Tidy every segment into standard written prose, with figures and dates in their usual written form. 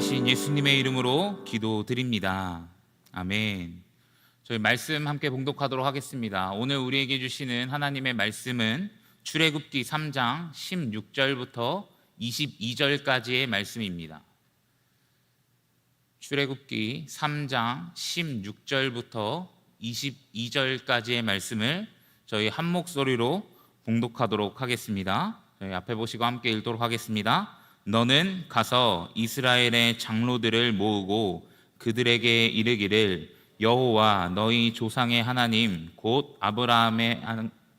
살아계신 예수님의 이름으로 기도드립니다. 아멘. 저희 말씀 함께 봉독하도록 하겠습니다. 오늘 우리에게 주시는 하나님의 말씀은 출애굽기 3장 16절부터 22절까지의 말씀입니다. 출애굽기 3장 16절부터 22절까지의 말씀을 저희 한 목소리로 봉독하도록 하겠습니다. 저희 앞에 보시고 함께 읽도록 하겠습니다. 너는 가서 이스라엘의 장로들을 모으고 그들에게 이르기를 여호와 너희 조상의 하나님 곧 아브라함의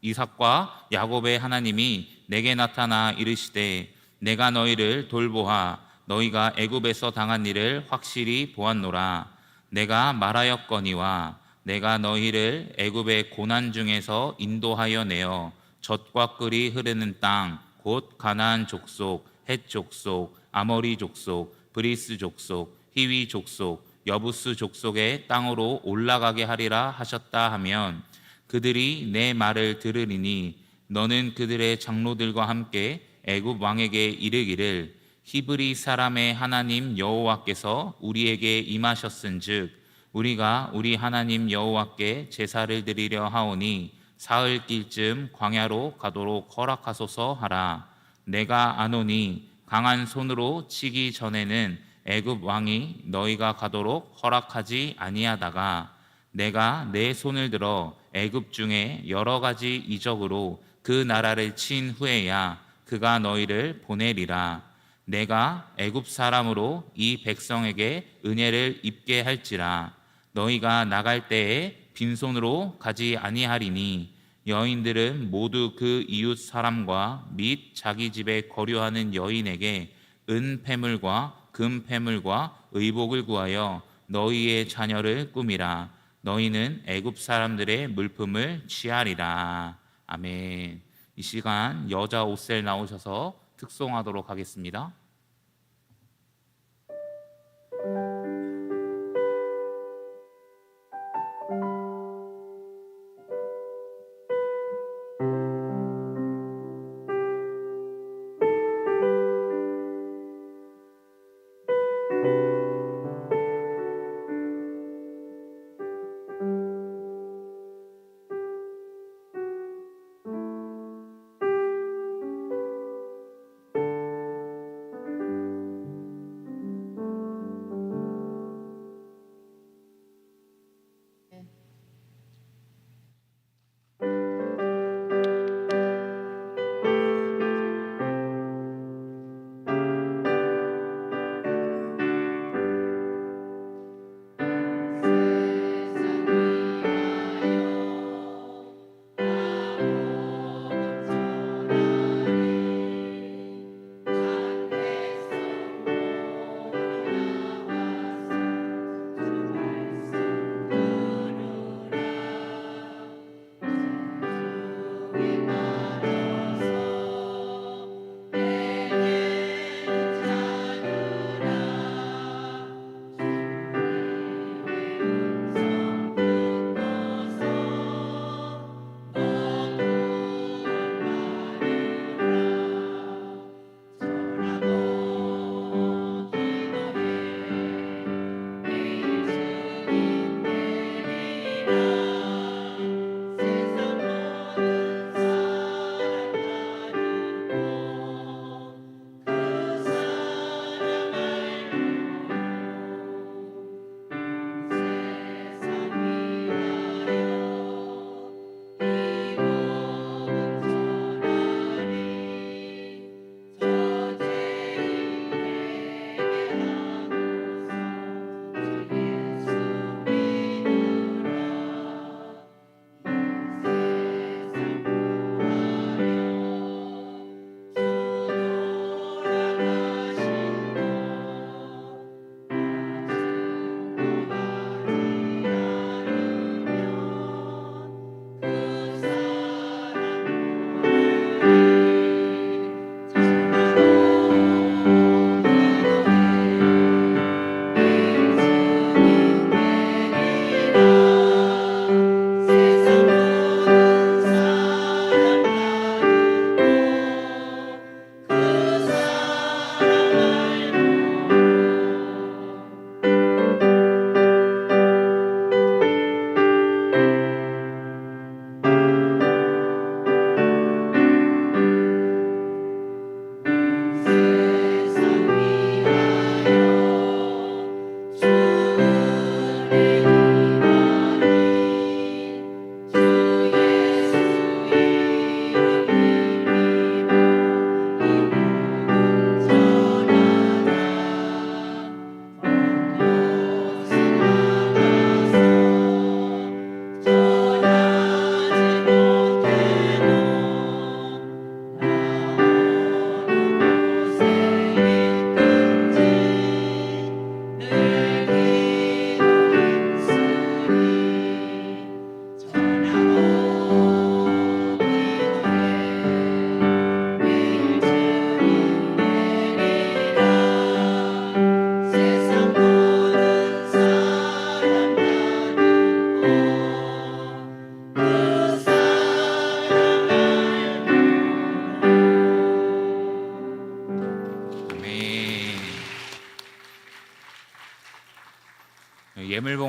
이삭과 야곱의 하나님이 내게 나타나 이르시되 내가 너희를 돌보아 너희가 애굽에서 당한 일을 확실히 보았노라. 내가 말하였거니와 내가 너희를 애굽의 고난 중에서 인도하여 내어 젖과 꿀이 흐르는 땅 곧 가나안 족속 헷 족속 아모리 족속 브리스 족속 히위 족속 여부스 족속의 땅으로 올라가게 하리라 하셨다 하면 그들이 내 말을 들으리니 너는 그들의 장로들과 함께 애굽 왕에게 이르기를 히브리 사람의 하나님 여호와께서 우리에게 임하셨은즉 우리가 우리 하나님 여호와께 제사를 드리려 하오니 사흘길쯤 광야로 가도록 허락하소서 하라. 내가 아노니 강한 손으로 치기 전에는 애굽 왕이 너희가 가도록 허락하지 아니하다가 내가 내 손을 들어 애굽 중에 여러 가지 이적으로 그 나라를 친 후에야 그가 너희를 보내리라. 내가 애굽 사람으로 이 백성에게 은혜를 입게 할지라. 너희가 나갈 때에 빈손으로 가지 아니하리니 여인들은 모두 그 이웃 사람과 및 자기 집에 거류하는 여인에게 은 패물과 금 패물과 의복을 구하여 너희의 자녀를 꾸미라. 너희는 애굽 사람들의 물품을 취하리라. 아멘. 이 시간 여자 옷셀 나오셔서 특송하도록 하겠습니다.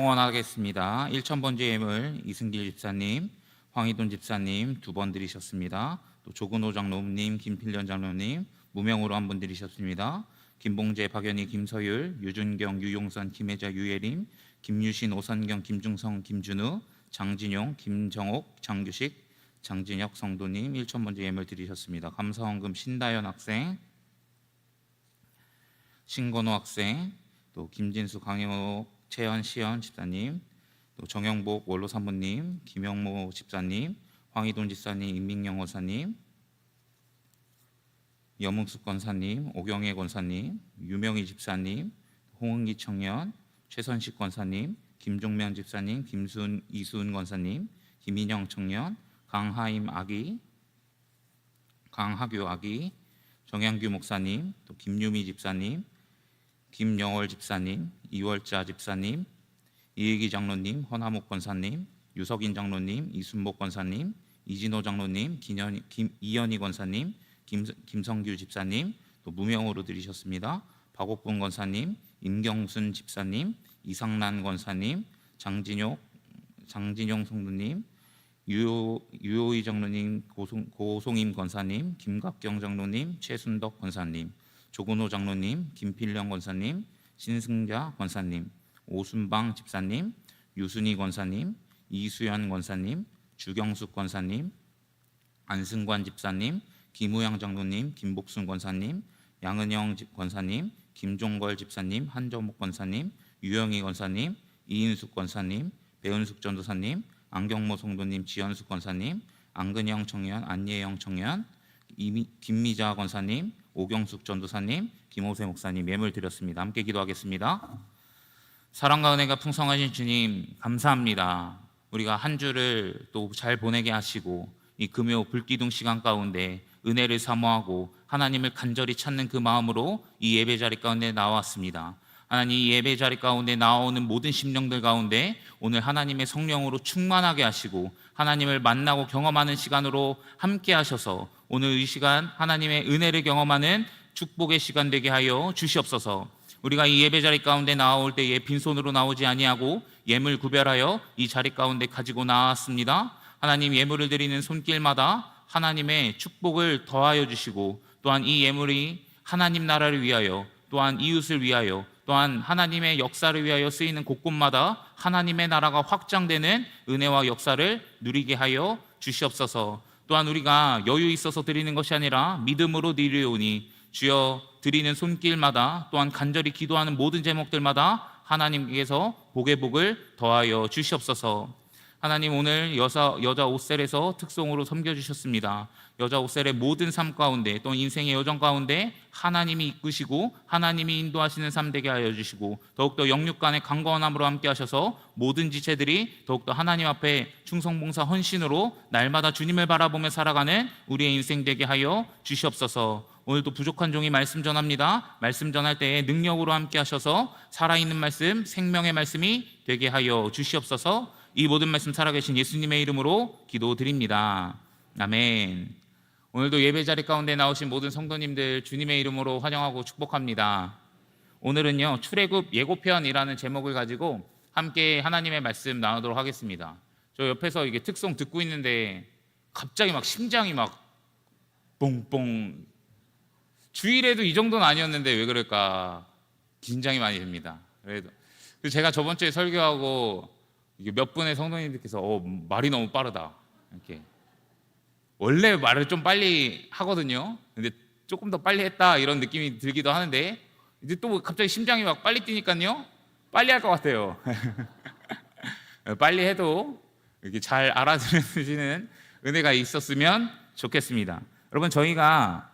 응원하겠습니다. 1,000번째 예물 이승길 집사님, 황희돈 집사님 2번 드리셨습니다. 또 조근호 장로님, 김필련 장로님 무명으로 1분 드리셨습니다. 김봉재, 박연희, 김서율, 유준경, 유용선, 김혜자, 유예림, 김유신, 오선경, 김중성, 김준우, 장진용, 김정옥, 장규식, 장진혁 성도님 1,000번째 예물 드리셨습니다. 감사원금 신다연 학생, 신건호 학생, 또 김진수, 강영호, 채연, 시연 집사님, 또 정영복 원로 사모님, 김영모 집사님, 황희돈 집사님, 임민경 권사님, 염웅숙 권사님, 오경혜 권사님, 유명희 집사님, 홍은기 청년, 최선식 권사님, 김종명 집사님, 이수은 권사님, 김인영 청년, 강하임 아기, 강하규 아기, 정양규 목사님, 또 김유미 집사님, 김영월 집사님, 이월자 집사님, 이혜기 장로님, 허나목 권사님, 유석인 장로님, 이순복 권사님, 이진호 장로님, 이현희 권사님, 김성규 집사님, 또 무명으로 드리셨습니다. 박옥분 권사님, 임경순 집사님, 이상란 권사님, 장진용 성도님, 유호희 장로님, 고송임 권사님, 김각경 장로님, 최순덕 권사님, 조근호 장로님, 김필령 권사님, 신승자 권사님, 오순방 집사님, 유순희 권사님, 이수연 권사님, 주경숙 권사님, 안승관 집사님, 김우양 장로님, 김복순 권사님, 양은영 권사님, 김종걸 집사님, 한정목 권사님, 유영희 권사님, 이인숙 권사님, 배은숙 전도사님, 안경모 성도님, 지연숙 권사님, 안근영 청년, 안예영 청년, 김미자 권사님, 오경숙 전도사님, 김호세 목사님 예물 드렸습니다. 함께 기도하겠습니다. 사랑과 은혜가 풍성하신 주님 감사합니다. 우리가 한 주를 또 잘 보내게 하시고 이 금요 불기둥 시간 가운데 은혜를 사모하고 하나님을 간절히 찾는 그 마음으로 이 예배 자리 가운데 나왔습니다. 하나님, 이 예배 자리 가운데 나오는 모든 심령들 가운데 오늘 하나님의 성령으로 충만하게 하시고 하나님을 만나고 경험하는 시간으로 함께 하셔서 오늘 이 시간 하나님의 은혜를 경험하는 축복의 시간 되게 하여 주시옵소서. 우리가 이 예배 자리 가운데 나올 때에 빈손으로 나오지 아니하고 예물 구별하여 이 자리 가운데 가지고 나왔습니다. 하나님, 예물을 드리는 손길마다 하나님의 축복을 더하여 주시고 또한 이 예물이 하나님 나라를 위하여 또한 이웃을 위하여 또한 하나님의 역사를 위하여 쓰이는 곳곳마다 하나님의 나라가 확장되는 은혜와 역사를 누리게 하여 주시옵소서. 또한 우리가 여유 있어서 드리는 것이 아니라 믿음으로 드리오니 주여, 드리는 손길마다 또한 간절히 기도하는 모든 제목들마다 하나님께서 복의 복을 더하여 주시옵소서. 하나님, 오늘 여자 옷셀에서 특송으로 섬겨주셨습니다. 여자 옷셀의 모든 삶 가운데 또 인생의 여정 가운데 하나님이 이끄시고 하나님이 인도하시는 삶 되게 하여 주시고 더욱더 영육간의 강건함으로 함께 하셔서 모든 지체들이 더욱더 하나님 앞에 충성봉사 헌신으로 날마다 주님을 바라보며 살아가는 우리의 인생 되게 하여 주시옵소서. 오늘도 부족한 종이 말씀 전합니다. 말씀 전할 때에 능력으로 함께 하셔서 살아있는 말씀, 생명의 말씀이 되게 하여 주시옵소서. 이 모든 말씀 살아계신 예수님의 이름으로 기도드립니다. 아멘. 오늘도 예배 자리 가운데 나오신 모든 성도님들 주님의 이름으로 환영하고 축복합니다. 오늘은요, 출애굽 예고편이라는 제목을 가지고 함께 하나님의 말씀 나누도록 하겠습니다. 저 옆에서 이게 특송 듣고 있는데 갑자기 막 심장이 막 뽕뽕. 주일에도 이 정도는 아니었는데 왜 그럴까 긴장이 많이 됩니다. 그래서 제가 저번 주에 설교하고 이게 몇 분의 성도님들께서 말이 너무 빠르다 이렇게, 원래 말을 좀 빨리 하거든요. 근데 조금 더 빨리 했다 이런 느낌이 들기도 하는데 이제 또 갑자기 심장이 막 빨리 뛰니까요 빨리 할 것 같아요. 빨리 해도 이렇게 잘 알아들으시는 은혜가 있었으면 좋겠습니다. 여러분, 저희가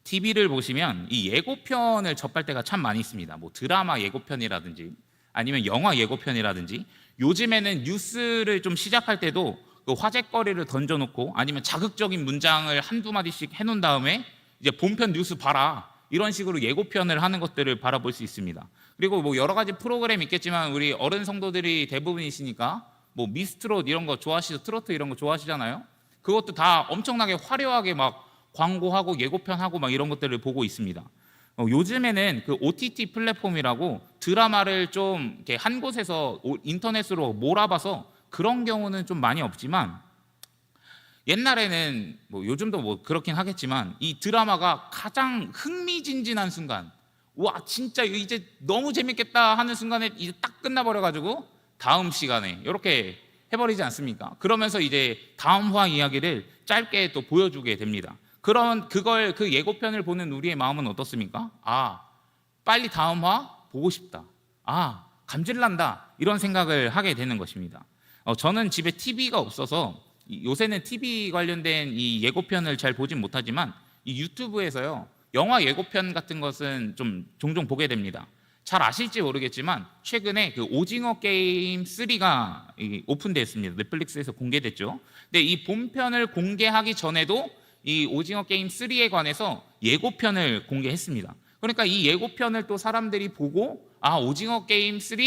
TV를 보시면 이 예고편을 접할 때가 참 많이 있습니다. 뭐 드라마 예고편이라든지 아니면 영화 예고편이라든지, 요즘에는 뉴스를 좀 시작할 때도 그 화제거리를 던져놓고 아니면 자극적인 문장을 한두 마디씩 해놓은 다음에 이제 본편 뉴스 봐라 이런 식으로 예고편을 하는 것들을 바라볼 수 있습니다. 그리고 뭐 여러 가지 프로그램이 있겠지만 우리 어른 성도들이 대부분이시니까 뭐 미스트롯 이런 거 좋아하시죠? 트로트 이런 거 좋아하시잖아요. 그것도 다 엄청나게 화려하게 막 광고하고 예고편하고 막 이런 것들을 보고 있습니다. 요즘에는 그 OTT 플랫폼이라고 드라마를 좀 이렇게 한 곳에서 인터넷으로 몰아봐서 그런 경우는 좀 많이 없지만, 옛날에는 뭐 요즘도 뭐 그렇긴 하겠지만 이 드라마가 가장 흥미진진한 순간, 와 진짜 이제 너무 재밌겠다 하는 순간에 이제 딱 끝나버려가지고 다음 시간에 이렇게 해버리지 않습니까? 그러면서 이제 다음 화 이야기를 짧게 또 보여주게 됩니다. 그걸 그 예고편을 보는 우리의 마음은 어떻습니까? 아, 빨리 다음 화 보고 싶다. 아, 감질난다. 이런 생각을 하게 되는 것입니다. 저는 집에 TV가 없어서 요새는 TV 관련된 이 예고편을 잘 보진 못하지만 이 유튜브에서요, 영화 예고편 같은 것은 좀 종종 보게 됩니다. 잘 아실지 모르겠지만 최근에 그 오징어 게임 3가 오픈됐습니다. 넷플릭스에서 공개됐죠. 근데 이 본편을 공개하기 전에도 이 오징어 게임 3에 관해서 예고편을 공개했습니다. 그러니까 이 예고편을 또 사람들이 보고, 아, 오징어 게임 3,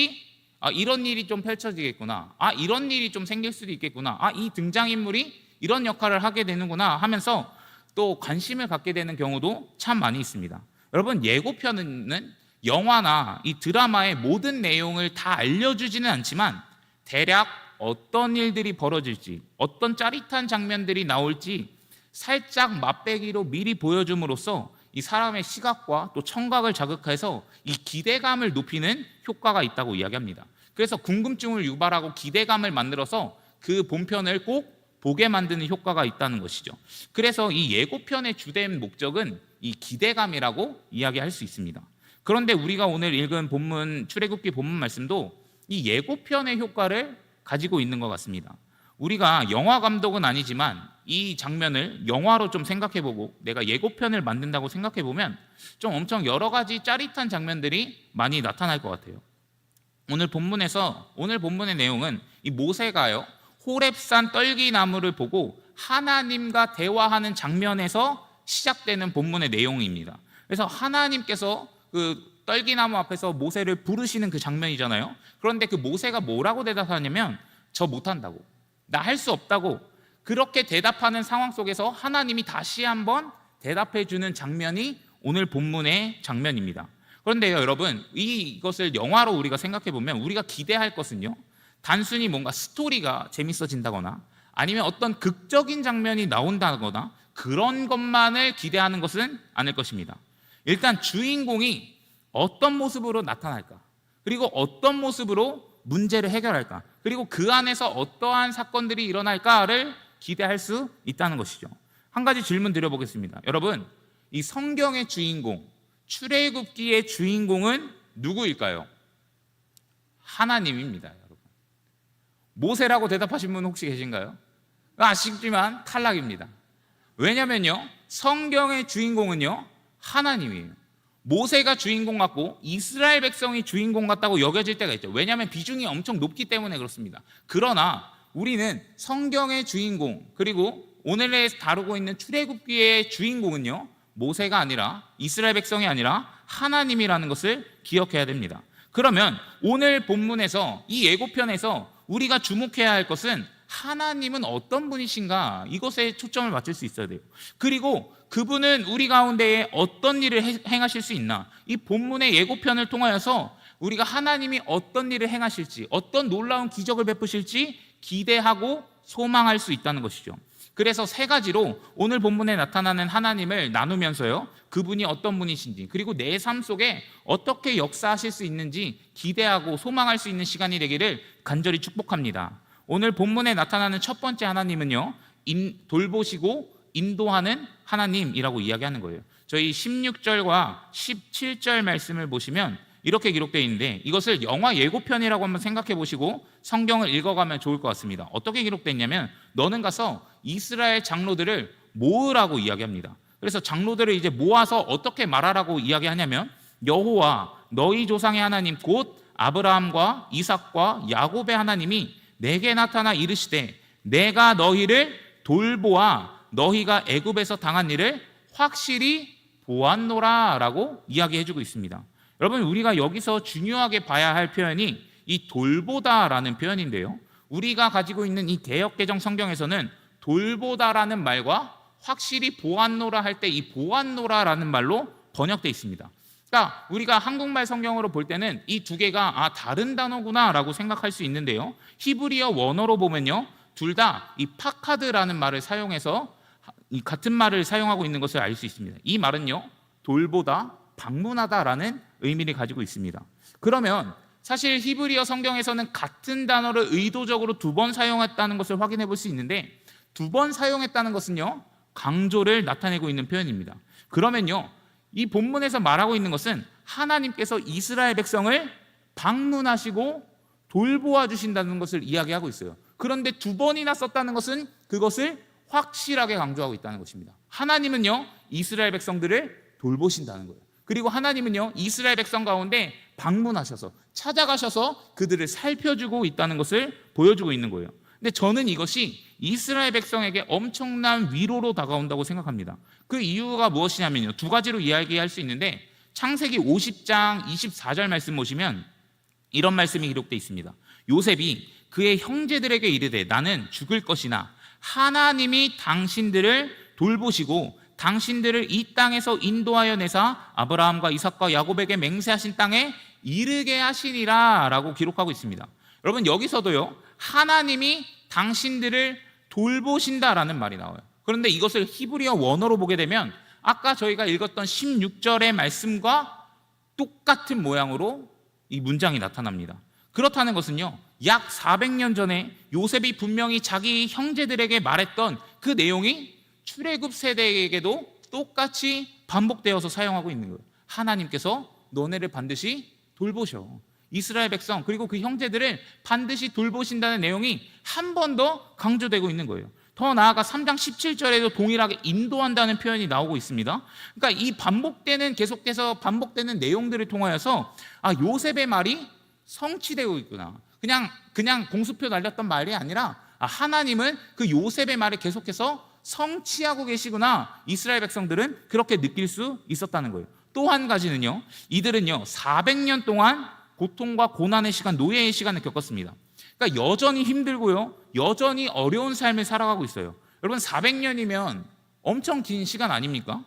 아, 이런 일이 좀 펼쳐지겠구나. 아, 이런 일이 좀 생길 수도 있겠구나. 아, 이 등장인물이 이런 역할을 하게 되는구나 하면서 또 관심을 갖게 되는 경우도 참 많이 있습니다. 여러분, 예고편은 영화나 이 드라마의 모든 내용을 다 알려주지는 않지만 대략 어떤 일들이 벌어질지, 어떤 짜릿한 장면들이 나올지 살짝 맛배기로 미리 보여줌으로써 이 사람의 시각과 또 청각을 자극해서 이 기대감을 높이는 효과가 있다고 이야기합니다. 그래서 궁금증을 유발하고 기대감을 만들어서 그 본편을 꼭 보게 만드는 효과가 있다는 것이죠. 그래서 이 예고편의 주된 목적은 이 기대감이라고 이야기할 수 있습니다. 그런데 우리가 오늘 읽은 본문, 출애굽기 본문 말씀도 이 예고편의 효과를 가지고 있는 것 같습니다. 우리가 영화 감독은 아니지만 이 장면을 영화로 좀 생각해보고 내가 예고편을 만든다고 생각해보면 좀 엄청 여러 가지 짜릿한 장면들이 많이 나타날 것 같아요. 오늘 본문의 내용은 이 모세가요, 호렙산 떨기나무를 보고 하나님과 대화하는 장면에서 시작되는 본문의 내용입니다. 그래서 하나님께서 그 떨기나무 앞에서 모세를 부르시는 그 장면이잖아요. 그런데 그 모세가 뭐라고 대답하냐면, 저 못한다고, 나 할 수 없다고, 그렇게 대답하는 상황 속에서 하나님이 다시 한번 대답해 주는 장면이 오늘 본문의 장면입니다. 그런데요, 여러분, 이것을 영화로 우리가 생각해 보면 우리가 기대할 것은요, 단순히 뭔가 스토리가 재밌어진다거나 아니면 어떤 극적인 장면이 나온다거나 그런 것만을 기대하는 것은 아닐 것입니다. 일단 주인공이 어떤 모습으로 나타날까, 그리고 어떤 모습으로 문제를 해결할까, 그리고 그 안에서 어떠한 사건들이 일어날까를 기대할 수 있다는 것이죠. 한 가지 질문 드려보겠습니다. 여러분, 이 성경의 주인공, 출애굽기의 주인공은 누구일까요? 하나님입니다. 여러분, 모세라고 대답하신 분 혹시 계신가요? 아쉽지만 탈락입니다. 왜냐면요, 성경의 주인공은요, 하나님이에요. 모세가 주인공 같고 이스라엘 백성이 주인공 같다고 여겨질 때가 있죠. 왜냐하면 비중이 엄청 높기 때문에 그렇습니다. 그러나 우리는 성경의 주인공, 그리고 오늘에 다루고 있는 출애굽기의 주인공은요, 모세가 아니라, 이스라엘 백성이 아니라 하나님이라는 것을 기억해야 됩니다. 그러면 오늘 본문에서, 이 예고편에서 우리가 주목해야 할 것은 하나님은 어떤 분이신가, 이것에 초점을 맞출 수 있어야 돼요. 그리고 그분은 우리 가운데에 어떤 일을 행하실 수 있나, 이 본문의 예고편을 통하여서 우리가 하나님이 어떤 일을 행하실지, 어떤 놀라운 기적을 베푸실지 기대하고 소망할 수 있다는 것이죠. 그래서 세 가지로 오늘 본문에 나타나는 하나님을 나누면서요, 그분이 어떤 분이신지, 그리고 내 삶 속에 어떻게 역사하실 수 있는지 기대하고 소망할 수 있는 시간이 되기를 간절히 축복합니다. 오늘 본문에 나타나는 첫 번째 하나님은요, 돌보시고 인도하는 하나님이라고 이야기하는 거예요. 저희 16절과 17절 말씀을 보시면 이렇게 기록되어 있는데, 이것을 영화 예고편이라고 한번 생각해 보시고 성경을 읽어가면 좋을 것 같습니다. 어떻게 기록되어 있냐면, 너는 가서 이스라엘 장로들을 모으라고 이야기합니다. 그래서 장로들을 이제 모아서 어떻게 말하라고 이야기하냐면, 여호와 너희 조상의 하나님 곧 아브라함과 이삭과 야곱의 하나님이 내게 나타나 이르시되 내가 너희를 돌보아 너희가 애굽에서 당한 일을 확실히 보았노라 라고 이야기해주고 있습니다. 여러분, 우리가 여기서 중요하게 봐야 할 표현이 이 돌보다라는 표현인데요, 우리가 가지고 있는 이 개역개정 성경에서는 돌보다라는 말과 확실히 보았노라 할 때 이 보았노라라는 말로 번역되어 있습니다. 그러니까 우리가 한국말 성경으로 볼 때는 이 두 개가 다른 단어구나라고 생각할 수 있는데요. 히브리어 원어로 보면요, 둘 다 이 파카드라는 말을 사용해서 이 같은 말을 사용하고 있는 것을 알 수 있습니다. 이 말은요, 돌보다 방문하다라는 의미를 가지고 있습니다. 그러면 사실 히브리어 성경에서는 같은 단어를 의도적으로 두 번 사용했다는 것을 확인해 볼 수 있는데, 두 번 사용했다는 것은요, 강조를 나타내고 있는 표현입니다. 그러면요, 이 본문에서 말하고 있는 것은 하나님께서 이스라엘 백성을 방문하시고 돌보아 주신다는 것을 이야기하고 있어요. 그런데 두 번이나 썼다는 것은 그것을 확실하게 강조하고 있다는 것입니다. 하나님은요, 이스라엘 백성들을 돌보신다는 거예요. 그리고 하나님은요, 이스라엘 백성 가운데 방문하셔서 찾아가셔서 그들을 살펴주고 있다는 것을 보여주고 있는 거예요. 근데 저는 이것이 이스라엘 백성에게 엄청난 위로로 다가온다고 생각합니다. 그 이유가 무엇이냐면요, 두 가지로 이야기할 수 있는데, 창세기 50장 24절 말씀 보시면 이런 말씀이 기록되어 있습니다. 요셉이 그의 형제들에게 이르되 나는 죽을 것이나 하나님이 당신들을 돌보시고 당신들을 이 땅에서 인도하여 내사 아브라함과 이삭과 야곱에게 맹세하신 땅에 이르게 하시니라 라고 기록하고 있습니다. 여러분, 여기서도요, 하나님이 당신들을 돌보신다라는 말이 나와요. 그런데 이것을 히브리어 원어로 보게 되면 아까 저희가 읽었던 16절의 말씀과 똑같은 모양으로 이 문장이 나타납니다. 그렇다는 것은요, 약 400년 전에 요셉이 분명히 자기 형제들에게 말했던 그 내용이 출애굽 세대에게도 똑같이 반복되어서 사용하고 있는 거예요. 하나님께서 너네를 반드시 돌보셔. 이스라엘 백성 그리고 그 형제들을 반드시 돌보신다는 내용이 한 번 더 강조되고 있는 거예요. 더 나아가 3장 17절에도 동일하게 인도한다는 표현이 나오고 있습니다. 그러니까 이 계속해서 반복되는 내용들을 통하여서 요셉의 말이 성취되고 있구나. 그냥 공수표 날렸던 말이 아니라 하나님은 그 요셉의 말을 계속해서 성취하고 계시구나. 이스라엘 백성들은 그렇게 느낄 수 있었다는 거예요. 또 한 가지는요, 이들은요 400년 동안 고통과 고난의 시간, 노예의 시간을 겪었습니다. 그러니까 여전히 힘들고요, 여전히 어려운 삶을 살아가고 있어요. 여러분, 400년이면 엄청 긴 시간 아닙니까?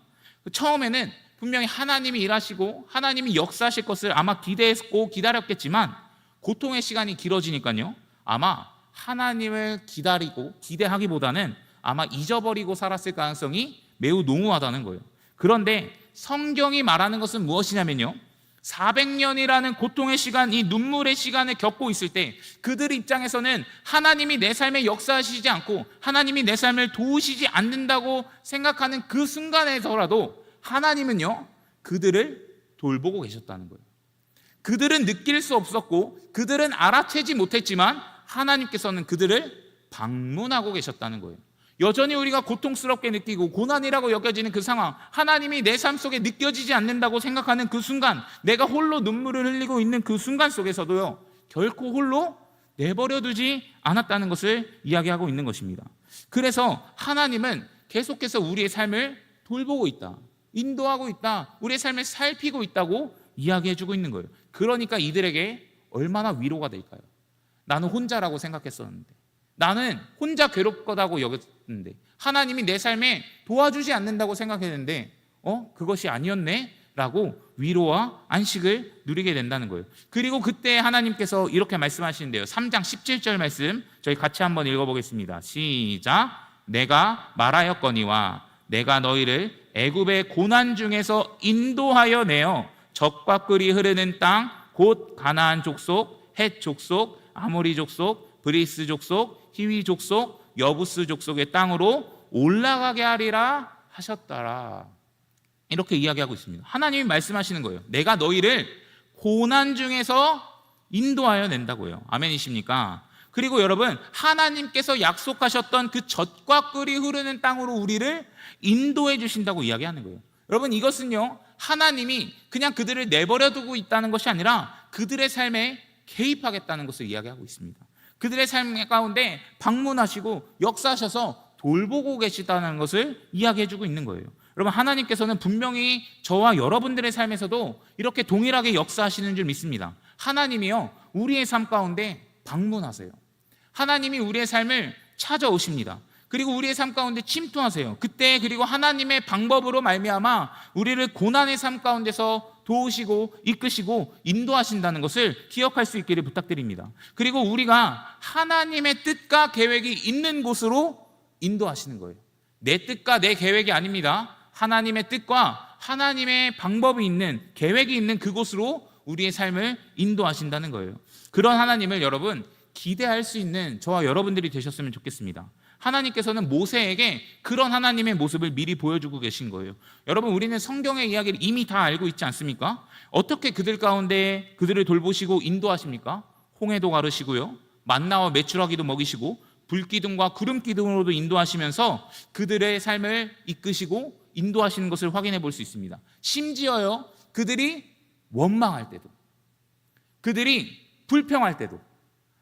처음에는 분명히 하나님이 일하시고 하나님이 역사하실 것을 아마 기대했고 기다렸겠지만, 고통의 시간이 길어지니까요, 아마 하나님을 기대하기보다는 아마 잊어버리고 살았을 가능성이 매우 농후하다는 거예요. 그런데 성경이 말하는 것은 무엇이냐면요, 400년이라는 고통의 시간, 이 눈물의 시간을 겪고 있을 때 그들 입장에서는 하나님이 내 삶에 역사하시지 않고 하나님이 내 삶을 도우시지 않는다고 생각하는 그 순간에서라도 하나님은요, 그들을 돌보고 계셨다는 거예요. 그들은 느낄 수 없었고 그들은 알아채지 못했지만 하나님께서는 그들을 방문하고 계셨다는 거예요. 여전히 우리가 고통스럽게 느끼고 고난이라고 여겨지는 그 상황, 하나님이 내 삶 속에 느껴지지 않는다고 생각하는 그 순간, 내가 홀로 눈물을 흘리고 있는 그 순간 속에서도요, 결코 홀로 내버려두지 않았다는 것을 이야기하고 있는 것입니다. 그래서 하나님은 계속해서 우리의 삶을 돌보고 있다, 인도하고 있다, 우리의 삶을 살피고 있다고 이야기해주고 있는 거예요. 그러니까 이들에게 얼마나 위로가 될까요? 나는 혼자라고 생각했었는데, 나는 혼자 괴롭거다고 여겼는데, 하나님이 내 삶에 도와주지 않는다고 생각했는데 그것이 아니었네 라고 위로와 안식을 누리게 된다는 거예요. 그리고 그때 하나님께서 이렇게 말씀하시는데요, 3장 17절 말씀 저희 같이 한번 읽어보겠습니다. 시작. 내가 말하였거니와 내가 너희를 애굽의 고난 중에서 인도하여 내어 적과 꿀이 흐르는 땅 곧 가나안 족속, 헷 족속, 아모리 족속, 브리스 족속, 히위 족속, 여부스 족속의 땅으로 올라가게 하리라 하셨더라. 이렇게 이야기하고 있습니다. 하나님이 말씀하시는 거예요. 내가 너희를 고난 중에서 인도하여 낸다고요. 아멘이십니까? 그리고 여러분, 하나님께서 약속하셨던 그 젖과 꿀이 흐르는 땅으로 우리를 인도해 주신다고 이야기하는 거예요. 여러분, 이것은요, 하나님이 그냥 그들을 내버려두고 있다는 것이 아니라 그들의 삶에 개입하겠다는 것을 이야기하고 있습니다. 그들의 삶 가운데 방문하시고 역사하셔서 돌보고 계시다는 것을 이야기해주고 있는 거예요. 여러분, 하나님께서는 분명히 저와 여러분들의 삶에서도 이렇게 동일하게 역사하시는 줄 믿습니다. 하나님이요, 우리의 삶 가운데 방문하세요. 하나님이 우리의 삶을 찾아오십니다. 그리고 우리의 삶 가운데 침투하세요. 그때 그리고 하나님의 방법으로 말미암아 우리를 고난의 삶 가운데서 도우시고 이끄시고 인도하신다는 것을 기억할 수 있기를 부탁드립니다. 그리고 우리가 하나님의 뜻과 계획이 있는 곳으로 인도하시는 거예요. 내 뜻과 내 계획이 아닙니다. 하나님의 뜻과 하나님의 방법이 있는, 계획이 있는 그곳으로 우리의 삶을 인도하신다는 거예요. 그런 하나님을 여러분 기대할 수 있는 저와 여러분들이 되셨으면 좋겠습니다. 하나님께서는 모세에게 그런 하나님의 모습을 미리 보여주고 계신 거예요. 여러분, 우리는 성경의 이야기를 이미 다 알고 있지 않습니까? 어떻게 그들 가운데 그들을 돌보시고 인도하십니까? 홍해도 가르시고요, 만나와 메추라기도 먹이시고 불기둥과 구름기둥으로도 인도하시면서 그들의 삶을 이끄시고 인도하시는 것을 확인해 볼 수 있습니다. 심지어요, 그들이 원망할 때도, 그들이 불평할 때도,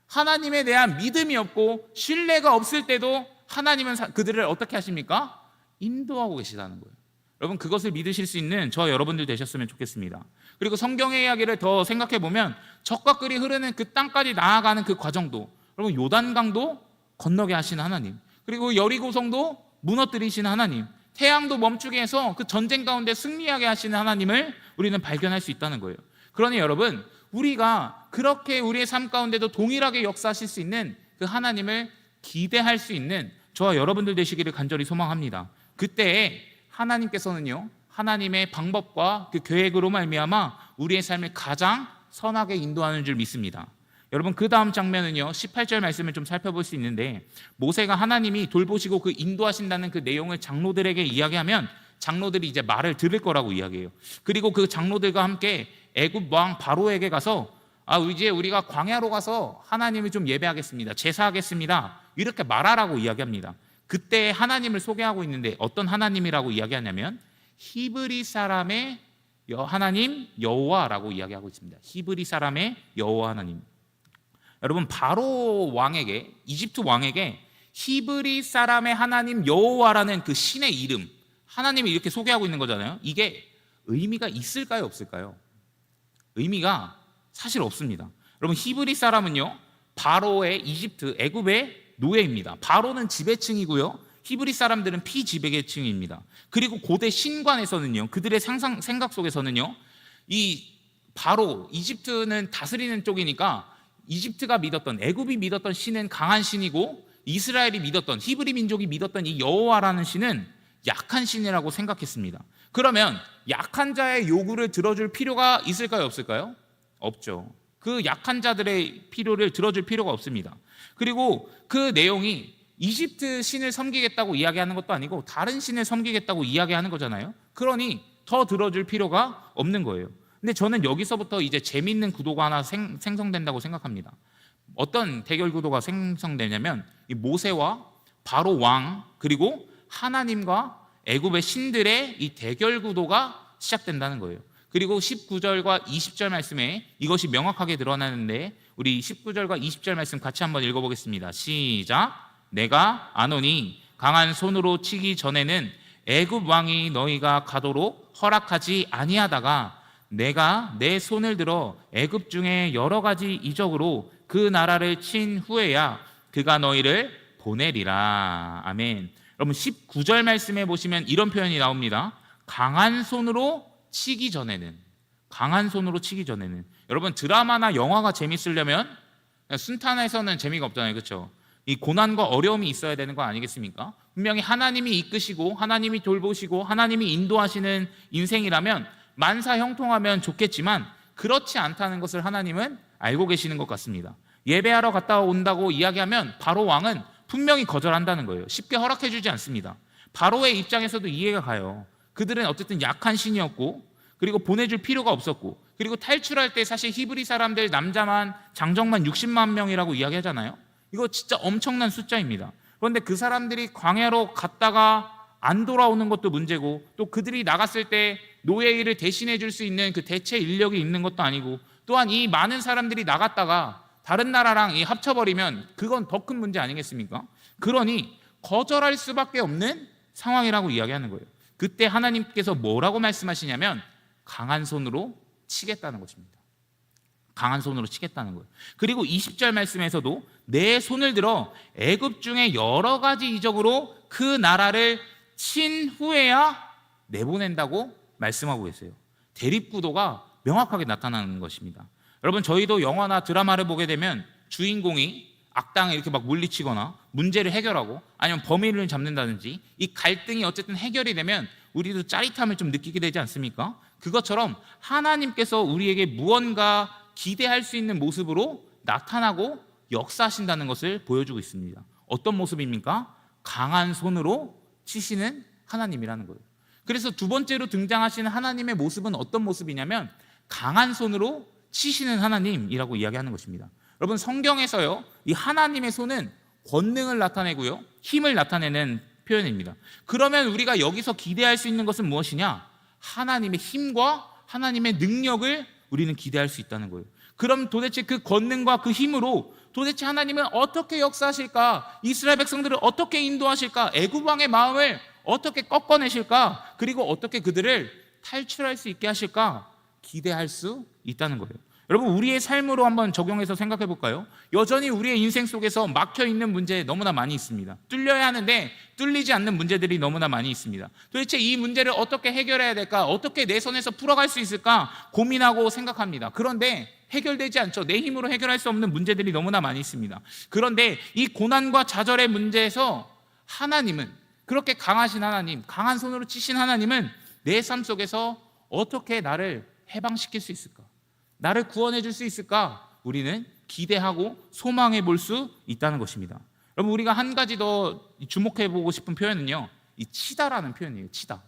하나님에 대한 믿음이 없고 신뢰가 없을 때도 하나님은 그들을 어떻게 하십니까? 인도하고 계시다는 거예요. 여러분, 그것을 믿으실 수 있는 저 여러분들 되셨으면 좋겠습니다. 그리고 성경의 이야기를 더 생각해 보면 적과 꿀이 흐르는 그 땅까지 나아가는 그 과정도, 여러분, 요단강도 건너게 하시는 하나님, 그리고 여리고성도 무너뜨리시는 하나님, 태양도 멈추게 해서 그 전쟁 가운데 승리하게 하시는 하나님을 우리는 발견할 수 있다는 거예요. 그러니 여러분, 우리가 그렇게 우리의 삶 가운데도 동일하게 역사하실 수 있는 그 하나님을 기대할 수 있는 저와 여러분들 되시기를 간절히 소망합니다. 그때 하나님께서는요, 하나님의 방법과 그 계획으로 말미암아 우리의 삶을 가장 선하게 인도하는 줄 믿습니다. 여러분, 그 다음 장면은요, 18절 말씀을 좀 살펴볼 수 있는데, 모세가 하나님이 돌보시고 그 인도하신다는 그 내용을 장로들에게 이야기하면 장로들이 이제 말을 들을 거라고 이야기해요. 그리고 그 장로들과 함께 애굽 왕 바로에게 가서 이제 우리가 광야로 가서 하나님을 좀 예배하겠습니다, 제사하겠습니다, 이렇게 말하라고 이야기합니다. 그때 하나님을 소개하고 있는데 어떤 하나님이라고 이야기하냐면 히브리 사람의 하나님 여호와라고 이야기하고 있습니다. 히브리 사람의 여호와 하나님. 여러분, 바로 왕에게, 이집트 왕에게 히브리 사람의 하나님 여호와라는 그 신의 이름, 하나님을 이렇게 소개하고 있는 거잖아요. 이게 의미가 있을까요, 없을까요? 의미가 사실 없습니다. 여러분, 히브리 사람은요, 바로의 이집트, 애굽의 노예입니다. 바로는 지배층이고요, 히브리 사람들은 피지배계층입니다. 그리고 고대 신관에서는요, 그들의 생각 속에서는요, 이 바로 이집트는 다스리는 쪽이니까 이집트가 믿었던, 애굽이 믿었던 신은 강한 신이고, 이스라엘이 믿었던, 히브리 민족이 믿었던 이 여호와라는 신은 약한 신이라고 생각했습니다. 그러면 약한 자의 요구를 들어줄 필요가 있을까요, 없을까요? 없죠. 그 약한 자들의 필요를 들어줄 필요가 없습니다. 그리고 그 내용이 이집트 신을 섬기겠다고 이야기하는 것도 아니고 다른 신을 섬기겠다고 이야기하는 거잖아요. 그러니 더 들어줄 필요가 없는 거예요. 근데 저는 여기서부터 이제 재미있는 구도가 하나 생성된다고 생각합니다. 어떤 대결 구도가 생성되냐면 이 모세와 바로 왕, 그리고 하나님과 애굽의 신들의 이 대결 구도가 시작된다는 거예요. 그리고 19절과 20절 말씀에 이것이 명확하게 드러나는데, 우리 19절과 20절 말씀 같이 한번 읽어보겠습니다. 시작. 내가 아노니 강한 손으로 치기 전에는 애굽 왕이 너희가 가도록 허락하지 아니하다가 내가 내 손을 들어 애굽 중에 여러 가지 이적으로 그 나라를 친 후에야 그가 너희를 보내리라. 아멘. 여러분, 19절 말씀에 보시면 이런 표현이 나옵니다. 강한 손으로 치기 전에는, 강한 손으로 치기 전에는. 여러분, 드라마나 영화가 재밌으려면 순탄해서는 재미가 없잖아요, 그렇죠? 이 고난과 어려움이 있어야 되는 거 아니겠습니까? 분명히 하나님이 이끄시고 하나님이 돌보시고 하나님이 인도하시는 인생이라면 만사 형통하면 좋겠지만 그렇지 않다는 것을 하나님은 알고 계시는 것 같습니다. 예배하러 갔다 온다고 이야기하면 바로 왕은 분명히 거절한다는 거예요. 쉽게 허락해주지 않습니다. 바로의 입장에서도 이해가 가요. 그들은 어쨌든 약한 신이었고, 그리고 보내줄 필요가 없었고, 그리고 탈출할 때 사실 히브리 사람들 남자만 장정만 60만 명이라고 이야기하잖아요. 이거 진짜 엄청난 숫자입니다. 그런데 그 사람들이 광야로 갔다가 안 돌아오는 것도 문제고, 또 그들이 나갔을 때 노예 일을 대신해 줄 수 있는 그 대체 인력이 있는 것도 아니고, 또한 이 많은 사람들이 나갔다가 다른 나라랑 합쳐버리면 그건 더 큰 문제 아니겠습니까? 그러니 거절할 수밖에 없는 상황이라고 이야기하는 거예요. 그때 하나님께서 뭐라고 말씀하시냐면 강한 손으로 치겠다는 것입니다. 강한 손으로 치겠다는 거예요. 그리고 20절 말씀에서도 내 손을 들어 애굽 중에 여러 가지 이적으로 그 나라를 친 후에야 내보낸다고 말씀하고 계세요. 대립구도가 명확하게 나타나는 것입니다. 여러분, 저희도 영화나 드라마를 보게 되면 주인공이 악당에 이렇게 막 물리치거나 문제를 해결하고 아니면 범인을 잡는다든지 이 갈등이 어쨌든 해결이 되면 우리도 짜릿함을 좀 느끼게 되지 않습니까? 그것처럼 하나님께서 우리에게 무언가 기대할 수 있는 모습으로 나타나고 역사하신다는 것을 보여주고 있습니다. 어떤 모습입니까? 강한 손으로 치시는 하나님이라는 거예요. 그래서 두 번째로 등장하시는 하나님의 모습은 어떤 모습이냐면 강한 손으로 치시는 하나님이라고 이야기하는 것입니다. 여러분, 성경에서요, 이 하나님의 손은 권능을 나타내고요, 힘을 나타내는 표현입니다. 그러면 우리가 여기서 기대할 수 있는 것은 무엇이냐? 하나님의 힘과 하나님의 능력을 우리는 기대할 수 있다는 거예요. 그럼 도대체 그 권능과 그 힘으로 도대체 하나님은 어떻게 역사하실까? 이스라엘 백성들을 어떻게 인도하실까? 애굽 왕의 마음을 어떻게 꺾어내실까? 그리고 어떻게 그들을 탈출할 수 있게 하실까? 기대할 수 있다는 거예요. 여러분, 우리의 삶으로 한번 적용해서 생각해 볼까요? 여전히 우리의 인생 속에서 막혀있는 문제 너무나 많이 있습니다. 뚫려야 하는데 뚫리지 않는 문제들이 너무나 많이 있습니다. 도대체 이 문제를 어떻게 해결해야 될까? 어떻게 내 손에서 풀어갈 수 있을까? 고민하고 생각합니다. 그런데 해결되지 않죠. 내 힘으로 해결할 수 없는 문제들이 너무나 많이 있습니다. 그런데 이 고난과 좌절의 문제에서 하나님은, 그렇게 강하신 하나님, 강한 손으로 치신 하나님은 내 삶 속에서 어떻게 나를 해방시킬 수 있을까? 나를 구원해 줄 수 있을까? 우리는 기대하고 소망해 볼 수 있다는 것입니다. 여러분, 우리가 한 가지 더 주목해 보고 싶은 표현은요, 이 치다라는 표현이에요. 치다.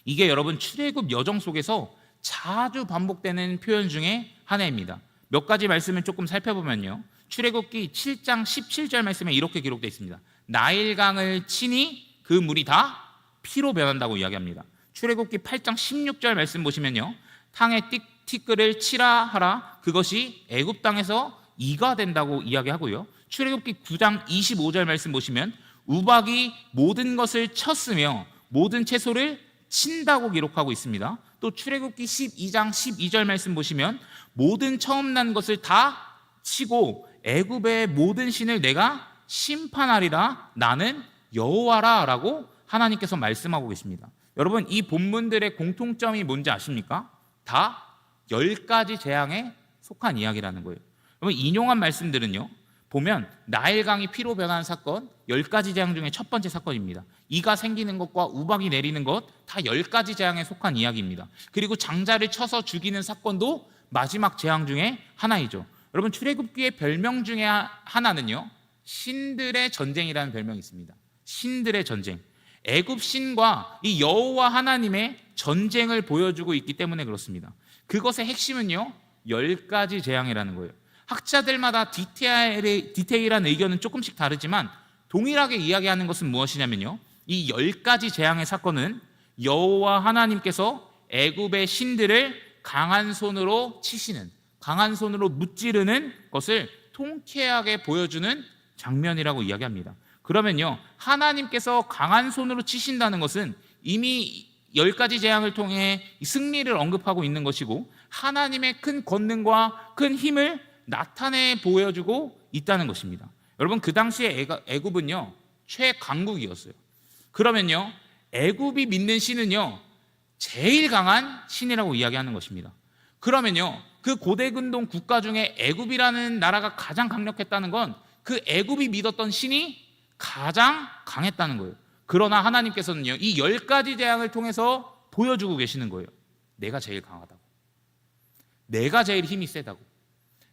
이게 여러분 출애굽 여정 속에서 자주 반복되는 표현 중에 하나입니다. 몇 가지 말씀을 조금 살펴보면요, 출애굽기 7장 17절 말씀에 이렇게 기록되어 있습니다. 나일강을 치니 그 물이 다 피로 변한다고 이야기합니다. 출애굽기 8장 16절 말씀 보시면요, 탕에 티끌을 치라 하라, 그것이 애굽 땅에서 이가 된다고 이야기하고요. 출애굽기 9장 25절 말씀 보시면 우박이 모든 것을 쳤으며 모든 채소를 친다고 기록하고 있습니다. 또 출애굽기 12장 12절 말씀 보시면 모든 처음 난 것을 다 치고 애굽의 모든 신을 내가 심판하리라, 나는 여호와라 라고 하나님께서 말씀하고 계십니다. 여러분, 이 본문들의 공통점이 뭔지 아십니까? 다 10가지 재앙에 속한 이야기라는 거예요. 여러분, 인용한 말씀들은요, 보면 나일강이 피로 변하는 사건 10가지 재앙 중에 첫 번째 사건입니다. 이가 생기는 것과 우박이 내리는 것 다 10가지 재앙에 속한 이야기입니다. 그리고 장자를 쳐서 죽이는 사건도 마지막 재앙 중에 하나이죠. 여러분, 출애굽기의 별명 중에 하나는요, 신들의 전쟁이라는 별명이 있습니다. 신들의 전쟁. 애굽 신과 이 여호와 하나님의 전쟁을 보여주고 있기 때문에 그렇습니다. 그것의 핵심은요, 10가지 재앙이라는 거예요. 학자들마다 디테일한 의견은 조금씩 다르지만 동일하게 이야기하는 것은 무엇이냐면요, 이 10가지 재앙의 사건은 여호와 하나님께서 애굽의 신들을 강한 손으로 치시는, 강한 손으로 무찌르는 것을 통쾌하게 보여주는 장면이라고 이야기합니다. 그러면요, 하나님께서 강한 손으로 치신다는 것은 이미 10가지 재앙을 통해 승리를 언급하고 있는 것이고 하나님의 큰 권능과 큰 힘을 나타내 보여주고 있다는 것입니다. 여러분, 그 당시에 애굽은요, 최강국이었어요. 그러면요, 애굽이 믿는 신은요, 제일 강한 신이라고 이야기하는 것입니다. 그러면요, 그 고대근동 국가 중에 애굽이라는 나라가 가장 강력했다는 건 그 애굽이 믿었던 신이 가장 강했다는 거예요. 그러나 하나님께서는요, 이 10가지 재앙을 통해서 보여주고 계시는 거예요. 내가 제일 강하다고, 내가 제일 힘이 세다고,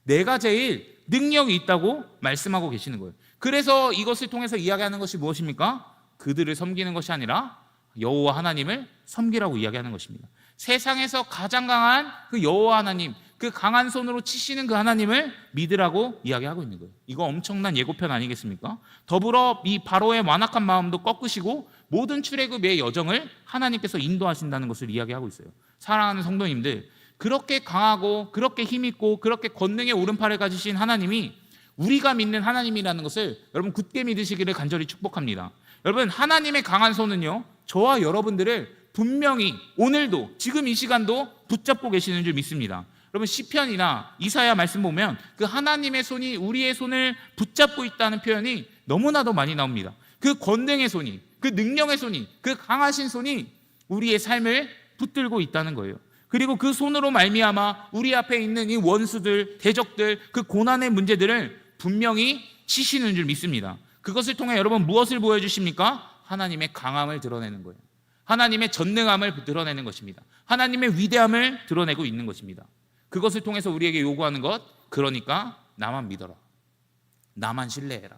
내가 제일 능력이 있다고 말씀하고 계시는 거예요. 그래서 이것을 통해서 이야기하는 것이 무엇입니까? 그들을 섬기는 것이 아니라 여호와 하나님을 섬기라고 이야기하는 것입니다. 세상에서 가장 강한 그 여호와 하나님, 그 강한 손으로 치시는 그 하나님을 믿으라고 이야기하고 있는 거예요. 이거 엄청난 예고편 아니겠습니까? 더불어 이 바로의 완악한 마음도 꺾으시고 모든 출애굽의 여정을 하나님께서 인도하신다는 것을 이야기하고 있어요. 사랑하는 성도님들, 그렇게 강하고 그렇게 힘있고 그렇게 권능의 오른팔을 가지신 하나님이 우리가 믿는 하나님이라는 것을 여러분 굳게 믿으시기를 간절히 축복합니다. 여러분, 하나님의 강한 손은요, 저와 여러분들을 분명히 오늘도 지금 이 시간도 붙잡고 계시는 줄 믿습니다. 여러분 시편이나 이사야 말씀 보면 그 하나님의 손이 우리의 손을 붙잡고 있다는 표현이 너무나도 많이 나옵니다. 그 권능의 손이, 그 능력의 손이, 그 강하신 손이 우리의 삶을 붙들고 있다는 거예요. 그리고 그 손으로 말미암아 우리 앞에 있는 이 원수들, 대적들, 그 고난의 문제들을 분명히 치시는 줄 믿습니다. 그것을 통해 여러분 무엇을 보여주십니까? 하나님의 강함을 드러내는 거예요. 하나님의 전능함을 드러내는 것입니다. 하나님의 위대함을 드러내고 있는 것입니다. 그것을 통해서 우리에게 요구하는 것, 그러니까 나만 믿어라, 나만 신뢰해라,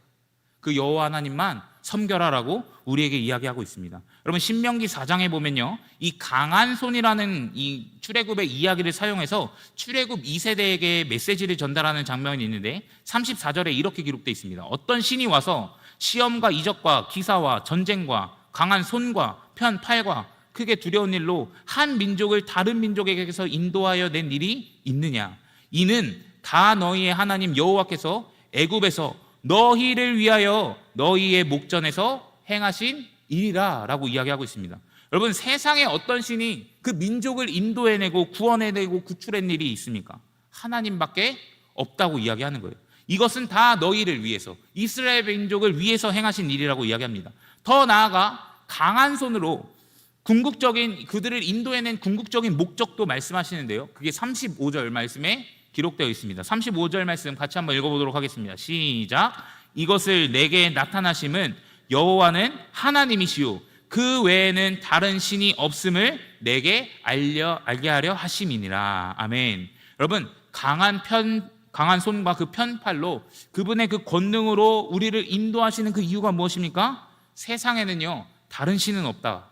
그 여호와 하나님만 섬겨라라고 우리에게 이야기하고 있습니다. 여러분 신명기 4장에 보면요, 이 강한 손이라는 이 출애굽의 이야기를 사용해서 출애굽 2세대에게 메시지를 전달하는 장면이 있는데 34절에 이렇게 기록되어 있습니다. 어떤 신이 와서 시험과 이적과 기사와 전쟁과 강한 손과 편 팔과 크게 두려운 일로 한 민족을 다른 민족에게서 인도하여 낸 일이 있느냐? 이는 다 너희의 하나님 여호와께서 애굽에서 너희를 위하여 너희의 목전에서 행하신 일이라 라고 이야기하고 있습니다. 여러분 세상에 어떤 신이 그 민족을 인도해내고 구원해내고 구출한 일이 있습니까? 하나님밖에 없다고 이야기하는 거예요. 이것은 다 너희를 위해서, 이스라엘 민족을 위해서 행하신 일이라고 이야기합니다. 더 나아가 강한 손으로 궁극적인 그들을 인도해낸 궁극적인 목적도 말씀하시는데요, 그게 35절 말씀에 기록되어 있습니다. 35절 말씀 같이 한번 읽어보도록 하겠습니다. 시작. 이것을 내게 나타나심은 여호와는 하나님이시요 그 외에는 다른 신이 없음을 내게 알게 하려 하심이니라. 아멘. 여러분 강한 손과 그 편팔로 그분의 그 권능으로 우리를 인도하시는 그 이유가 무엇입니까? 세상에는요 다른 신은 없다,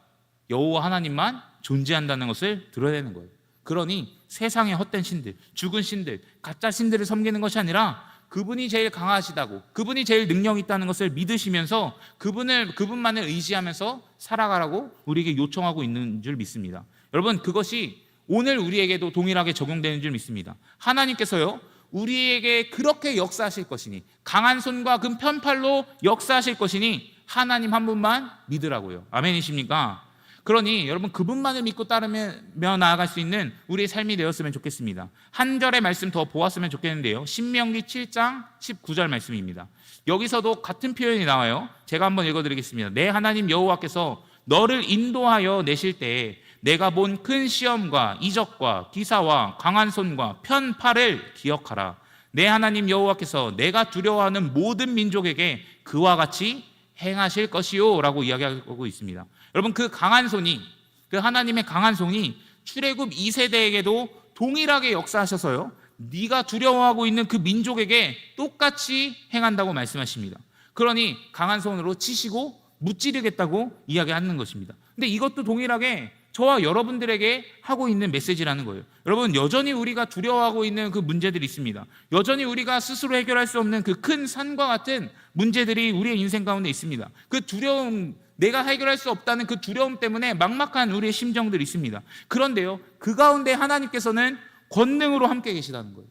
여호와 하나님만 존재한다는 것을 드러내는 거예요. 그러니 세상의 헛된 신들, 죽은 신들, 가짜 신들을 섬기는 것이 아니라 그분이 제일 강하시다고, 그분이 제일 능력이 있다는 것을 믿으시면서 그분만을 의지하면서 살아가라고 우리에게 요청하고 있는 줄 믿습니다. 여러분 그것이 오늘 우리에게도 동일하게 적용되는 줄 믿습니다. 하나님께서요 우리에게 그렇게 역사하실 것이니, 강한 손과 그 편팔로 역사하실 것이니 하나님 한 분만 믿으라고요. 아멘이십니까? 그러니 여러분 그분만을 믿고 따르며 나아갈 수 있는 우리의 삶이 되었으면 좋겠습니다. 한 절의 말씀 더 보았으면 좋겠는데요, 신명기 7장 19절 말씀입니다. 여기서도 같은 표현이 나와요. 제가 한번 읽어드리겠습니다. 내 하나님 여호와께서 너를 인도하여 내실 때에 내가 본 큰 시험과 이적과 기사와 강한 손과 편팔을 기억하라. 내 하나님 여호와께서 내가 두려워하는 모든 민족에게 그와 같이 행하실 것이요 라고 이야기하고 있습니다. 여러분 그 강한 손이, 그 하나님의 강한 손이 출애굽 2세대에게도 동일하게 역사하셔서요 네가 두려워하고 있는 그 민족에게 똑같이 행한다고 말씀하십니다. 그러니 강한 손으로 치시고 무찌르겠다고 이야기하는 것입니다. 근데 이것도 동일하게 저와 여러분들에게 하고 있는 메시지라는 거예요. 여러분 여전히 우리가 두려워하고 있는 그 문제들이 있습니다. 여전히 우리가 스스로 해결할 수 없는 그 큰 산과 같은 문제들이 우리의 인생 가운데 있습니다. 그 두려움, 내가 해결할 수 없다는 그 두려움 때문에 막막한 우리의 심정들이 있습니다. 그런데요 그 가운데 하나님께서는 권능으로 함께 계시다는 거예요.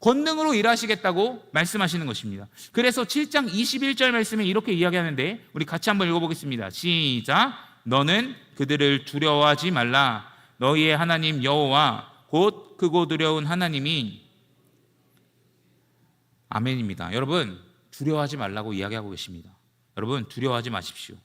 권능으로 일하시겠다고 말씀하시는 것입니다. 그래서 7장 21절 말씀에 이렇게 이야기하는데 우리 같이 한번 읽어보겠습니다. 시작. 너는 그들을 두려워하지 말라. 너희의 하나님 여호와 곧 크고 두려운 하나님이. 아멘입니다. 여러분 두려워하지 말라고 이야기하고 계십니다. 여러분 두려워하지 마십시오.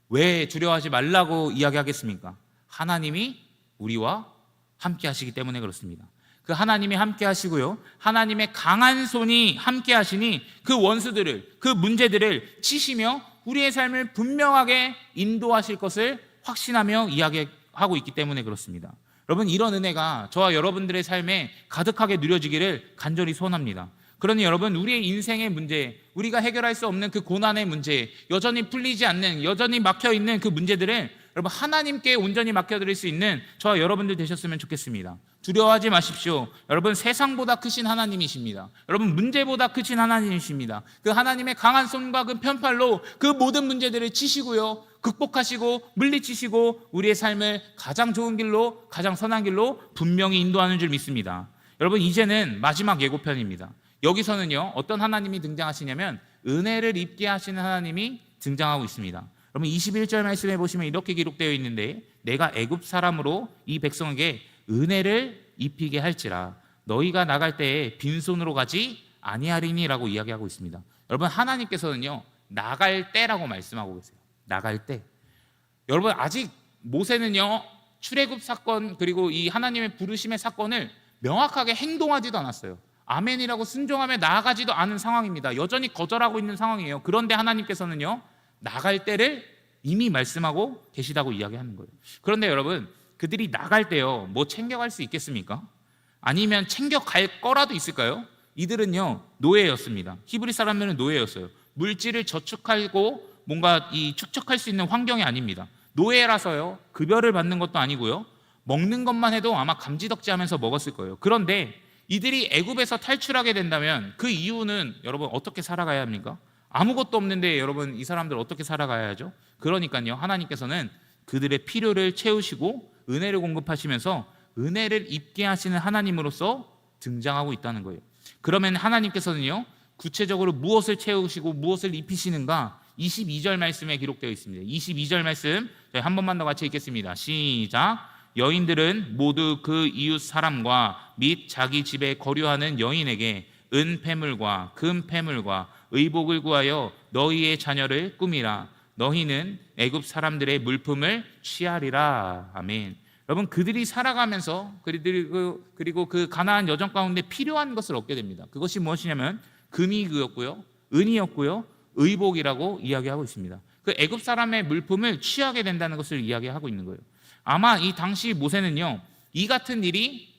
왜 두려워하지 말라고 이야기하겠습니까? 하나님이 우리와 함께 하시기 때문에 그렇습니다. 그 하나님이 함께 하시고요 하나님의 강한 손이 함께 하시니 그 원수들을, 그 문제들을 치시며 우리의 삶을 분명하게 인도하실 것을 확신하며 이야기하고 있기 때문에 그렇습니다. 여러분 이런 은혜가 저와 여러분들의 삶에 가득하게 누려지기를 간절히 소원합니다. 그러니 여러분 우리의 인생의 문제, 우리가 해결할 수 없는 그 고난의 문제, 여전히 풀리지 않는, 여전히 막혀있는 그 문제들을 여러분 하나님께 온전히 맡겨드릴 수 있는 저와 여러분들 되셨으면 좋겠습니다. 두려워하지 마십시오. 여러분 세상보다 크신 하나님이십니다. 여러분 문제보다 크신 하나님이십니다. 그 하나님의 강한 손과 그 편팔로 그 모든 문제들을 치시고요 극복하시고 물리치시고 우리의 삶을 가장 좋은 길로, 가장 선한 길로 분명히 인도하는 줄 믿습니다. 여러분 이제는 마지막 예고편입니다. 여기서는요 어떤 하나님이 등장하시냐면 은혜를 입게 하시는 하나님이 등장하고 있습니다. 여러분 21절 말씀에 보시면 이렇게 기록되어 있는데 내가 애굽 사람으로 이 백성에게 은혜를 입히게 할지라 너희가 나갈 때에 빈손으로 가지 아니하리니라고 이야기하고 있습니다. 여러분, 하나님께서는요, 나갈 때라고 말씀하고 계세요. 나갈 때. 여러분, 아직 모세는요, 출애굽 사건 그리고 이 하나님의 부르심의 사건을 명확하게 행동하지도 않았어요. 아멘이라고 순종하며 나아가지도 않은 상황입니다. 여전히 거절하고 있는 상황이에요. 그런데 하나님께서는요, 나갈 때를 이미 말씀하고 계시다고 이야기하는 거예요. 그런데 여러분, 그들이 나갈 때요, 뭐 챙겨갈 수 있겠습니까? 아니면 챙겨갈 거라도 있을까요? 이들은요, 노예였습니다. 히브리 사람들은 노예였어요. 물질을 저축하고 뭔가 이 축적할 수 있는 환경이 아닙니다. 노예라서요, 급여를 받는 것도 아니고요, 먹는 것만 해도 아마 감지덕지하면서 먹었을 거예요. 그런데 이들이 애굽에서 탈출하게 된다면 그 이유는 여러분 어떻게 살아가야 합니까? 아무것도 없는데 여러분, 이 사람들 어떻게 살아가야 하죠? 그러니까요, 하나님께서는 그들의 필요를 채우시고 은혜를 공급하시면서 은혜를 입게 하시는 하나님으로서 등장하고 있다는 거예요. 그러면 하나님께서는요, 구체적으로 무엇을 채우시고 무엇을 입히시는가? 22절 말씀에 기록되어 있습니다. 22절 말씀 저희 한 번만 더 같이 읽겠습니다. 시작. 여인들은 모두 그 이웃 사람과 및 자기 집에 거류하는 여인에게 은 패물과 금 패물과 의복을 구하여 너희의 자녀를 꾸미라. 너희는 애굽 사람들의 물품을 취하리라. 아멘. 여러분, 그들이 살아가면서 그리고 그 가나안 여정 가운데 필요한 것을 얻게 됩니다. 그것이 무엇이냐면 금이었고요, 은이었고요, 의복이라고 이야기하고 있습니다. 그 애굽 사람의 물품을 취하게 된다는 것을 이야기하고 있는 거예요. 아마 이 당시 모세는요, 이 같은 일이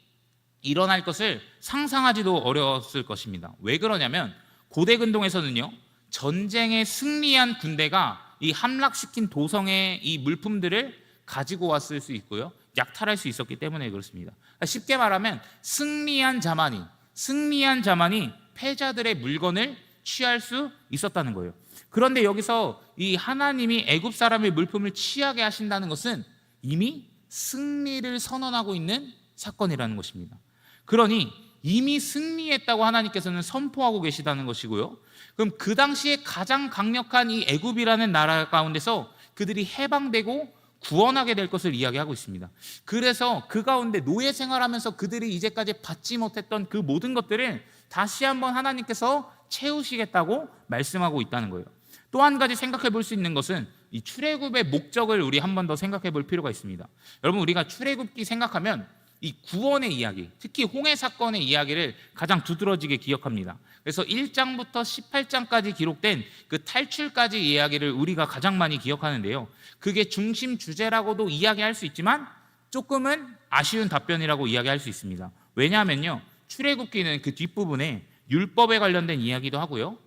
일어날 것을 상상하지도 어려웠을 것입니다. 왜 그러냐면 고대 근동에서는요, 전쟁에 승리한 군대가 이 함락시킨 도성의 이 물품들을 가지고 왔을 수 있고요, 약탈할 수 있었기 때문에 그렇습니다. 쉽게 말하면 승리한 자만이 패자들의 물건을 취할 수 있었다는 거예요. 그런데 여기서 이 하나님이 애굽 사람의 물품을 취하게 하신다는 것은 이미 승리를 선언하고 있는 사건이라는 것입니다. 그러니 이미 승리했다고 하나님께서는 선포하고 계시다는 것이고요, 그럼 그 당시에 가장 강력한 이 애굽이라는 나라 가운데서 그들이 해방되고 구원하게 될 것을 이야기하고 있습니다. 그래서 그 가운데 노예 생활하면서 그들이 이제까지 받지 못했던 그 모든 것들을 다시 한번 하나님께서 채우시겠다고 말씀하고 있다는 거예요. 또 한 가지 생각해 볼 수 있는 것은 이 출애굽의 목적을 우리 한 번 더 생각해 볼 필요가 있습니다. 여러분, 우리가 출애굽기 생각하면 이 구원의 이야기, 특히 홍해 사건의 이야기를 가장 두드러지게 기억합니다. 그래서 1장부터 18장까지 기록된 그 탈출까지 이야기를 우리가 가장 많이 기억하는데요, 그게 중심 주제라고도 이야기할 수 있지만 조금은 아쉬운 답변이라고 이야기할 수 있습니다. 왜냐하면요, 출애굽기는 그 뒷부분에 율법에 관련된 이야기도 하고요,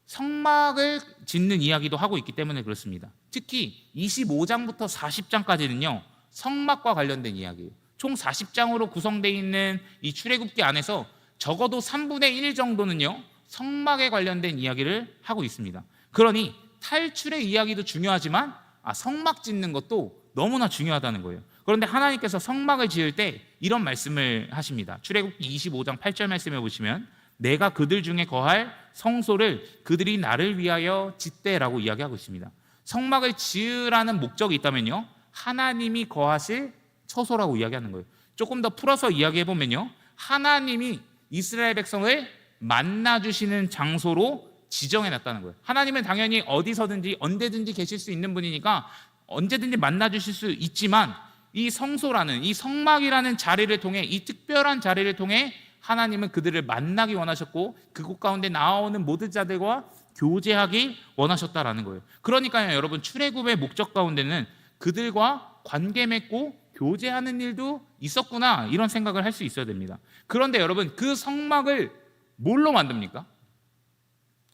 성막을 짓는 이야기도 하고 있기 때문에 그렇습니다. 특히 25장부터 40장까지는요, 성막과 관련된 이야기예요. 총 40장으로 구성되어 있는 이 출애굽기 안에서 적어도 3분의 1 정도는요, 성막에 관련된 이야기를 하고 있습니다. 그러니 탈출의 이야기도 중요하지만 성막 짓는 것도 너무나 중요하다는 거예요. 그런데 하나님께서 성막을 지을 때 이런 말씀을 하십니다. 출애굽기 25장 8절 말씀에 보시면 내가 그들 중에 거할 성소를 그들이 나를 위하여 짓되라고 이야기하고 있습니다. 성막을 지으라는 목적이 있다면요, 하나님이 거하실 처소라고 이야기하는 거예요. 조금 더 풀어서 이야기해보면요, 하나님이 이스라엘 백성을 만나주시는 장소로 지정해놨다는 거예요. 하나님은 당연히 어디서든지 언제든지 계실 수 있는 분이니까 언제든지 만나주실 수 있지만 이 성소라는, 이 성막이라는 자리를 통해, 이 특별한 자리를 통해 하나님은 그들을 만나기 원하셨고 그곳 가운데 나오는 모든 자들과 교제하기 원하셨다라는 거예요. 그러니까요, 여러분, 출애굽의 목적 가운데는 그들과 관계 맺고 교제하는 일도 있었구나, 이런 생각을 할 수 있어야 됩니다. 그런데 여러분, 그 성막을 뭘로 만듭니까?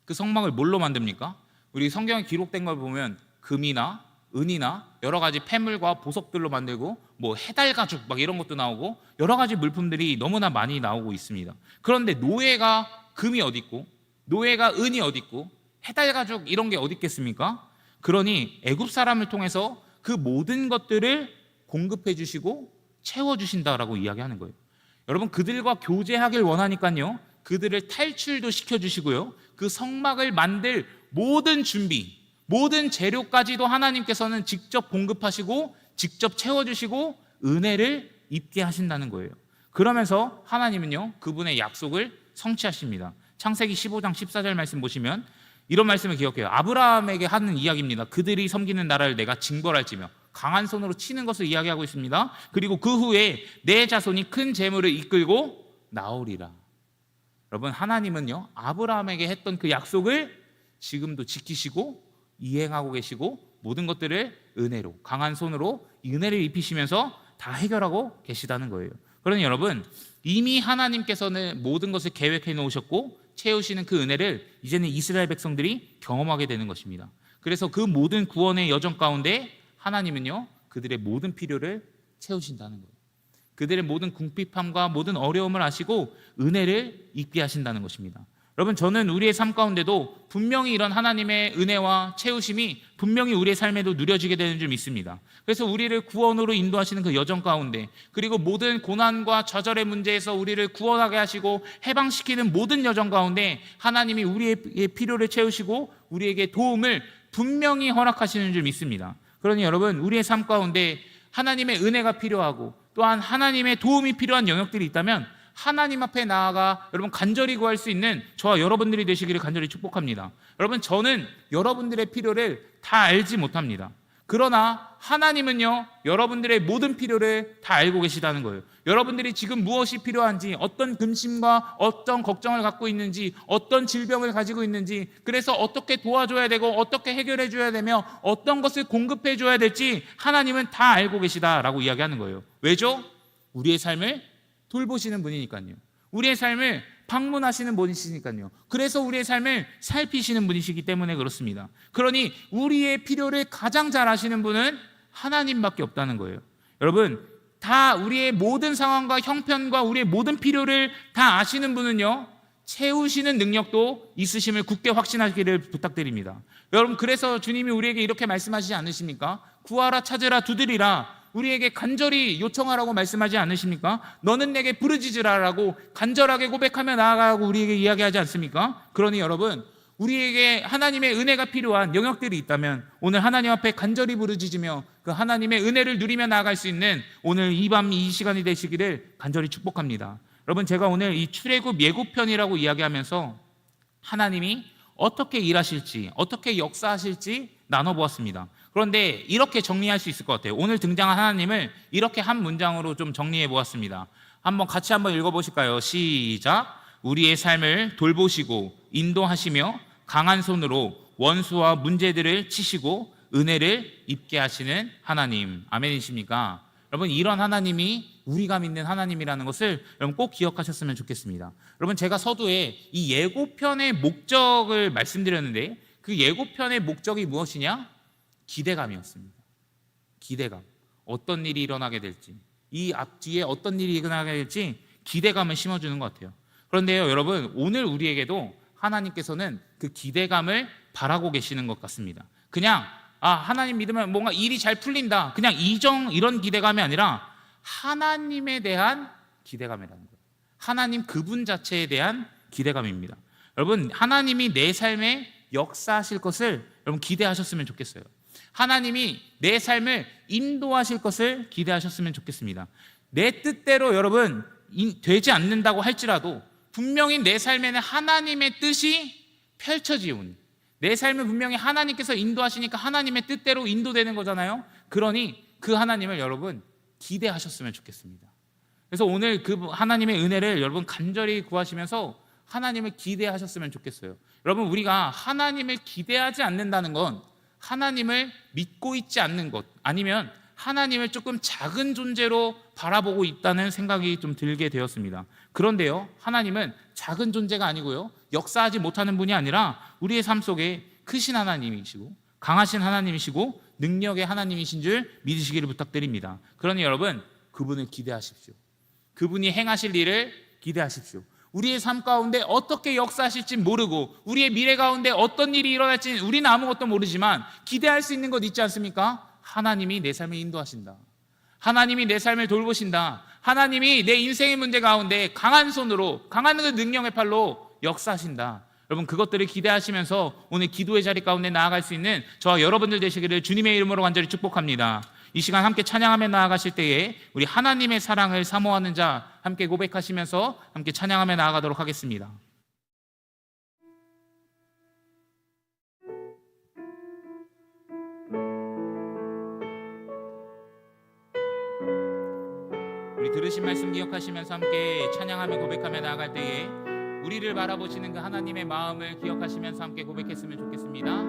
그 성막을 뭘로 만듭니까? 우리 성경에 기록된 걸 보면 금이나 은이나 여러 가지 패물과 보석들로 만들고 뭐 해달 가죽 막 이런 것도 나오고 여러 가지 물품들이 너무나 많이 나오고 있습니다. 그런데 노예가 금이 어디 있고 노예가 은이 어디 있고 해달 가죽 이런 게 어디 있겠습니까? 그러니 애굽 사람을 통해서 그 모든 것들을 공급해 주시고 채워 주신다라고 이야기하는 거예요. 여러분, 그들과 교제하길 원하니까요, 그들을 탈출도 시켜 주시고요, 그 성막을 만들 모든 준비, 모든 재료까지도 하나님께서는 직접 공급하시고 직접 채워주시고 은혜를 입게 하신다는 거예요. 그러면서 하나님은요, 그분의 약속을 성취하십니다. 창세기 15장 14절 말씀 보시면 이런 말씀을 기억해요. 아브라함에게 하는 이야기입니다. 그들이 섬기는 나라를 내가 징벌할지며, 강한 손으로 치는 것을 이야기하고 있습니다. 그리고 그 후에 내 자손이 큰 재물을 이끌고 나오리라. 여러분, 하나님은요, 아브라함에게 했던 그 약속을 지금도 지키시고 이행하고 계시고, 모든 것들을 은혜로, 강한 손으로 이 은혜를 입히시면서 다 해결하고 계시다는 거예요. 그러니 여러분, 이미 하나님께서는 모든 것을 계획해 놓으셨고 채우시는 그 은혜를 이제는 이스라엘 백성들이 경험하게 되는 것입니다. 그래서 그 모든 구원의 여정 가운데 하나님은요, 그들의 모든 필요를 채우신다는 거예요. 그들의 모든 궁핍함과 모든 어려움을 아시고 은혜를 입게 하신다는 것입니다. 여러분, 저는 우리의 삶 가운데도 분명히 이런 하나님의 은혜와 채우심이 분명히 우리의 삶에도 누려지게 되는 줄 믿습니다. 그래서 우리를 구원으로 인도하시는 그 여정 가운데, 그리고 모든 고난과 좌절의 문제에서 우리를 구원하게 하시고 해방시키는 모든 여정 가운데 하나님이 우리의 필요를 채우시고 우리에게 도움을 분명히 허락하시는 줄 믿습니다. 그러니 여러분, 우리의 삶 가운데 하나님의 은혜가 필요하고 또한 하나님의 도움이 필요한 영역들이 있다면 하나님 앞에 나아가 여러분 간절히 구할 수 있는 저와 여러분들이 되시기를 간절히 축복합니다. 여러분, 저는 여러분들의 필요를 다 알지 못합니다. 그러나 하나님은요, 여러분들의 모든 필요를 다 알고 계시다는 거예요. 여러분들이 지금 무엇이 필요한지, 어떤 근심과 어떤 걱정을 갖고 있는지, 어떤 질병을 가지고 있는지, 그래서 어떻게 도와줘야 되고 어떻게 해결해 줘야 되며 어떤 것을 공급해 줘야 될지 하나님은 다 알고 계시다라고 이야기하는 거예요. 왜죠? 우리의 삶을 돌보시는 분이니까요. 우리의 삶을 방문하시는 분이시니까요. 그래서 우리의 삶을 살피시는 분이시기 때문에 그렇습니다. 그러니 우리의 필요를 가장 잘 아시는 분은 하나님밖에 없다는 거예요. 여러분, 다 우리의 모든 상황과 형편과 우리의 모든 필요를 다 아시는 분은요, 채우시는 능력도 있으심을 굳게 확신하기를 부탁드립니다. 여러분, 그래서 주님이 우리에게 이렇게 말씀하시지 않으십니까? 구하라, 찾으라, 두드리라. 우리에게 간절히 요청하라고 말씀하지 않으십니까? 너는 내게 부르짖으라라고 간절하게 고백하며 나아가라고 우리에게 이야기하지 않습니까? 그러니 여러분, 우리에게 하나님의 은혜가 필요한 영역들이 있다면 오늘 하나님 앞에 간절히 부르짖으며 그 하나님의 은혜를 누리며 나아갈 수 있는 오늘 이 밤 이 시간이 되시기를 간절히 축복합니다. 여러분, 제가 오늘 이 출애굽 예고편이라고 이야기하면서 하나님이 어떻게 일하실지, 어떻게 역사하실지 나눠보았습니다. 그런데 이렇게 정리할 수 있을 것 같아요. 오늘 등장한 하나님을 이렇게 한 문장으로 좀 정리해 보았습니다. 같이 한번 읽어보실까요? 시작. 우리의 삶을 돌보시고 인도하시며 강한 손으로 원수와 문제들을 치시고 은혜를 입게 하시는 하나님. 아멘이십니까? 여러분, 이런 하나님이 우리가 믿는 하나님이라는 것을 여러분 꼭 기억하셨으면 좋겠습니다. 여러분, 제가 서두에 이 예고편의 목적을 말씀드렸는데 그 예고편의 목적이 무엇이냐? 기대감이었습니다. 기대감. 어떤 일이 일어나게 될지, 이 앞뒤에 어떤 일이 일어나게 될지 기대감을 심어주는 것 같아요. 그런데요, 여러분, 오늘 우리에게도 하나님께서는 그 기대감을 바라고 계시는 것 같습니다. 그냥 하나님 믿으면 뭔가 일이 잘 풀린다, 그냥 이런 기대감이 아니라 하나님에 대한 기대감이라는 거예요. 하나님 그분 자체에 대한 기대감입니다. 여러분, 하나님이 내 삶에 역사하실 것을 여러분 기대하셨으면 좋겠어요. 하나님이 내 삶을 인도하실 것을 기대하셨으면 좋겠습니다. 내 뜻대로 여러분 되지 않는다고 할지라도 분명히 내 삶에는 하나님의 뜻이 펼쳐지오니, 내 삶을 분명히 하나님께서 인도하시니까 하나님의 뜻대로 인도되는 거잖아요. 그러니 그 하나님을 여러분 기대하셨으면 좋겠습니다. 그래서 오늘 그 하나님의 은혜를 여러분 간절히 구하시면서 하나님을 기대하셨으면 좋겠어요. 여러분, 우리가 하나님을 기대하지 않는다는 건 하나님을 믿고 있지 않는 것, 아니면 하나님을 조금 작은 존재로 바라보고 있다는 생각이 좀 들게 되었습니다. 그런데요, 하나님은 작은 존재가 아니고요, 역사하지 못하는 분이 아니라 우리의 삶 속에 크신 하나님이시고 강하신 하나님이시고 능력의 하나님이신 줄 믿으시기를 부탁드립니다. 그러니 여러분, 그분을 기대하십시오. 그분이 행하실 일을 기대하십시오. 우리의 삶 가운데 어떻게 역사하실지 모르고 우리의 미래 가운데 어떤 일이 일어날지 우리는 아무것도 모르지만 기대할 수 있는 것 있지 않습니까? 하나님이 내 삶을 인도하신다. 하나님이 내 삶을 돌보신다. 하나님이 내 인생의 문제 가운데 강한 손으로, 강한 그 능력의 팔로 역사하신다. 여러분, 그것들을 기대하시면서 오늘 기도의 자리 가운데 나아갈 수 있는 저와 여러분들 되시기를 주님의 이름으로 간절히 축복합니다. 이 시간 함께 찬양하며 나아가실 때에 우리 하나님의 사랑을 사모하는 자 함께 고백하시면서 함께 찬양하며 나아가도록 하겠습니다. 우리 들으신 말씀 기억하시면서 함께 찬양하며 고백하며 나아갈 때에 우리를 바라보시는 그 하나님의 마음을 기억하시면서 함께 고백했으면 좋겠습니다.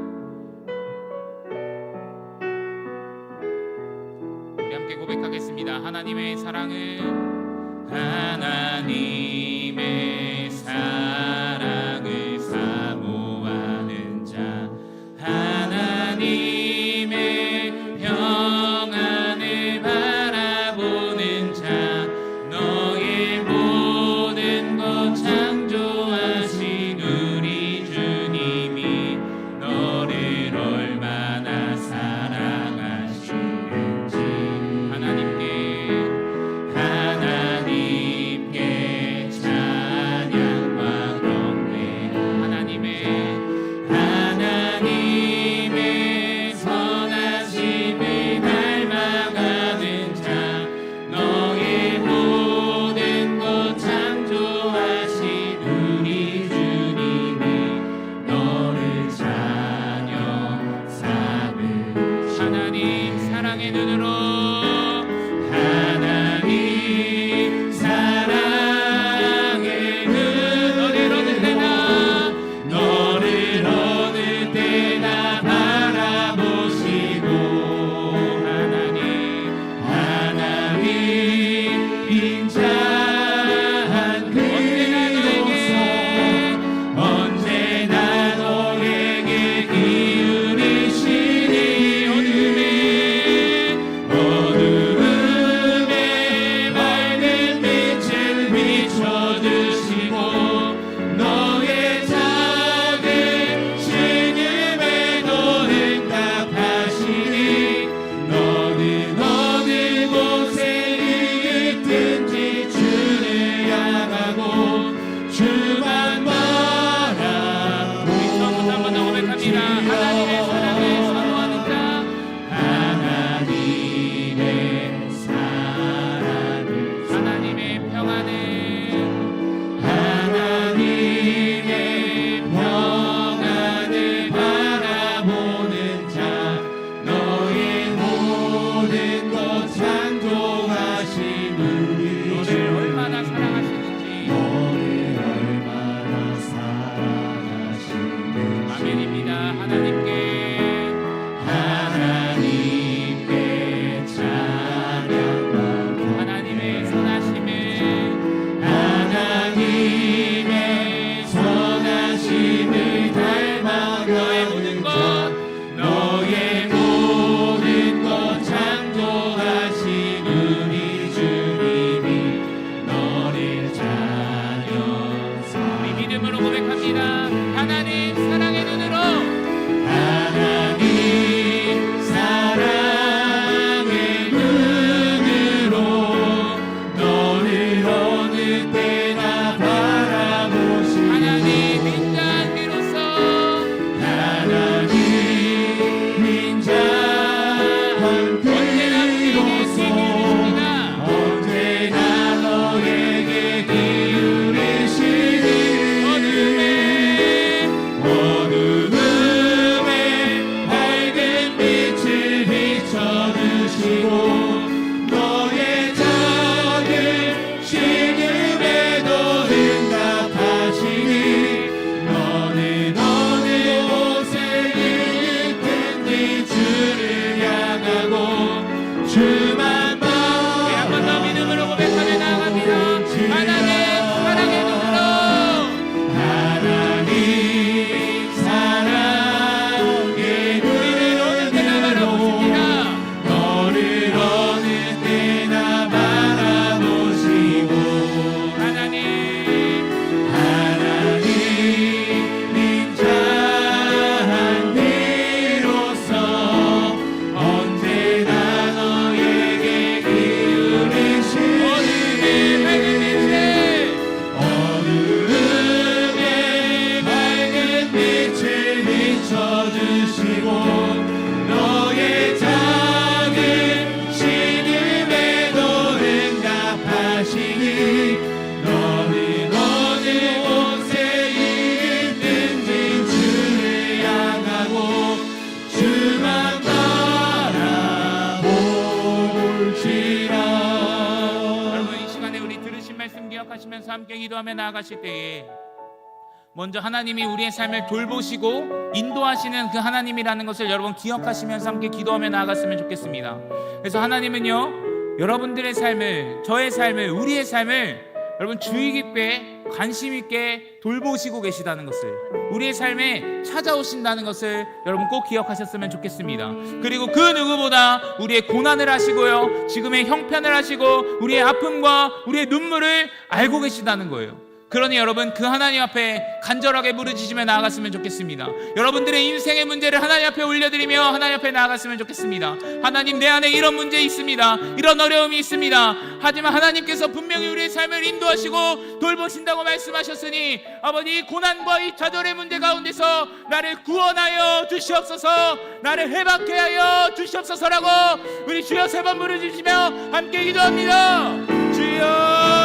우리 함께 고백하겠습니다. 하나님의 사랑을 사모하는 자 하나님의 평안을 바라보는 자 너의 모든 것 창조하신 우리 주님이 너를 얼마나 사랑하시는지 하나님께 찬양과 경배 하나님의 선하심을 닮아가는 자 너의 모든 것 창조하신 우리 주님이 너를 자녀 삼으시네. 하나님 사랑의 눈으로 하나님 사랑의 눈 너를 어느 때나 바라보시고 하나님 인자한 그로서 언제나 너에게 기울이시니 어둠에 밝은 빛을 비춰주시고 너의 작은 신음에도 응답하시니 너는 어느 곳에 있든지 주를 향하고 주만 바라. 우리 처음부터 한 번 더 고백합니다. 하나님의 사랑을 사모하는 자 하나님의 평안을 바라보는 자 너의 모든 것 창조하신 우리 너를 얼마나 사랑하시는지 아멘입니다. 하나님께 찬양과 하나님의 선하심을 닮아 너의 모든 것 창조하신 우리 주님이 너를 자녀 삼으시네. 우리 믿음으로 고백합니다. 하나님 사랑의 눈으로 너를 어느 때나 바라보시고 하나님 인자한 귀로서 언제나 너에게 기울이시니 어둠에 밝은 빛을 비춰주시고 너의 작은 신음에도 응답하시니 너는 어느 곳에 있든지 주를 향하고 주만 바라. 한 번 더 믿음으로 고백하며 나아갑니다. 하나님 사랑의 눈으로 우리를 어느 때나 바라보십니다. 너를 어느 때나 바라보시고 하나님 인자한 비로소 언제나 너에게 기울이시니 어둠에 밝은 빛을 비춰주시고 너의 작은 부르짖으면서 함께 기도하며 나아가실 때에 먼저 하나님이 우리의 삶을 돌보시고 인도하시는 그 하나님이라는 것을 여러분 기억하시면서 함께 기도하며 나아갔으면 좋겠습니다. 그래서 하나님은요, 여러분들의 삶을, 저의 삶을, 우리의 삶을 여러분 주의 깊게 관심 있게 돌보시고 계시다는 것을, 우리의 삶에 찾아오신다는 것을 여러분 꼭 기억하셨으면 좋겠습니다. 그리고 그 누구보다 우리의 고난을 하시고요, 지금의 형편을 하시고 우리의 아픔과 우리의 눈물을 알고 계시다는 거예요. 그러니 여러분 그 하나님 앞에 간절하게 부르짖으며 나아갔으면 좋겠습니다. 여러분들의 인생의 문제를 하나님 앞에 올려드리며 하나님 앞에 나아갔으면 좋겠습니다. 하나님, 내 안에 이런 문제 있습니다. 이런 어려움이 있습니다. 하지만 하나님께서 분명히 우리의 삶을 인도하시고 돌보신다고 말씀하셨으니 아버지, 이 고난과 이 좌절의 문제 가운데서 나를 구원하여 주시옵소서, 나를 해방케 하여 주시옵소서라고 우리 주여 3번 부르짖으며 함께 기도합니다. 주여,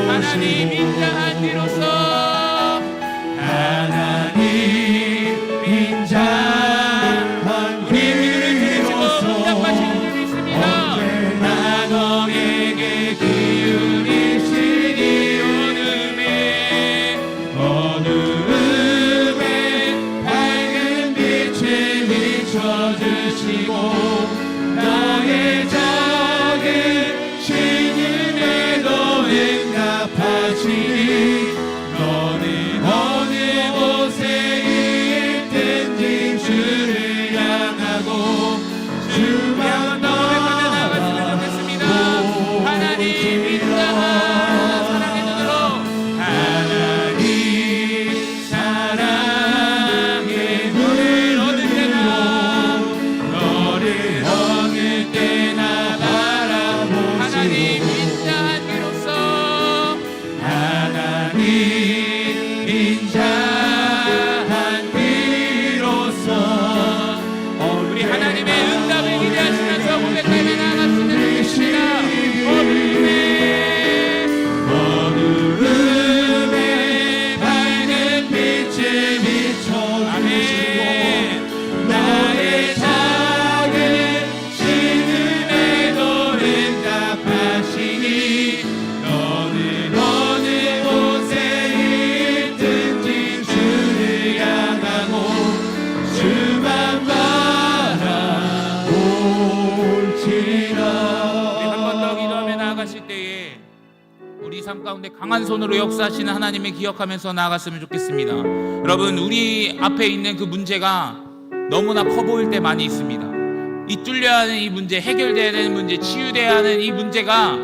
하나님 인자한 이로써 삶 가운데 강한 손으로 역사하시는 하나님을 기억하면서 나아갔으면 좋겠습니다. 여러분, 우리 앞에 있는 그 문제가 너무나 커 보일 때 많이 있습니다. 이 뚫려야 하는 이 문제, 해결돼야 되는 문제, 치유돼야 하는 이 문제가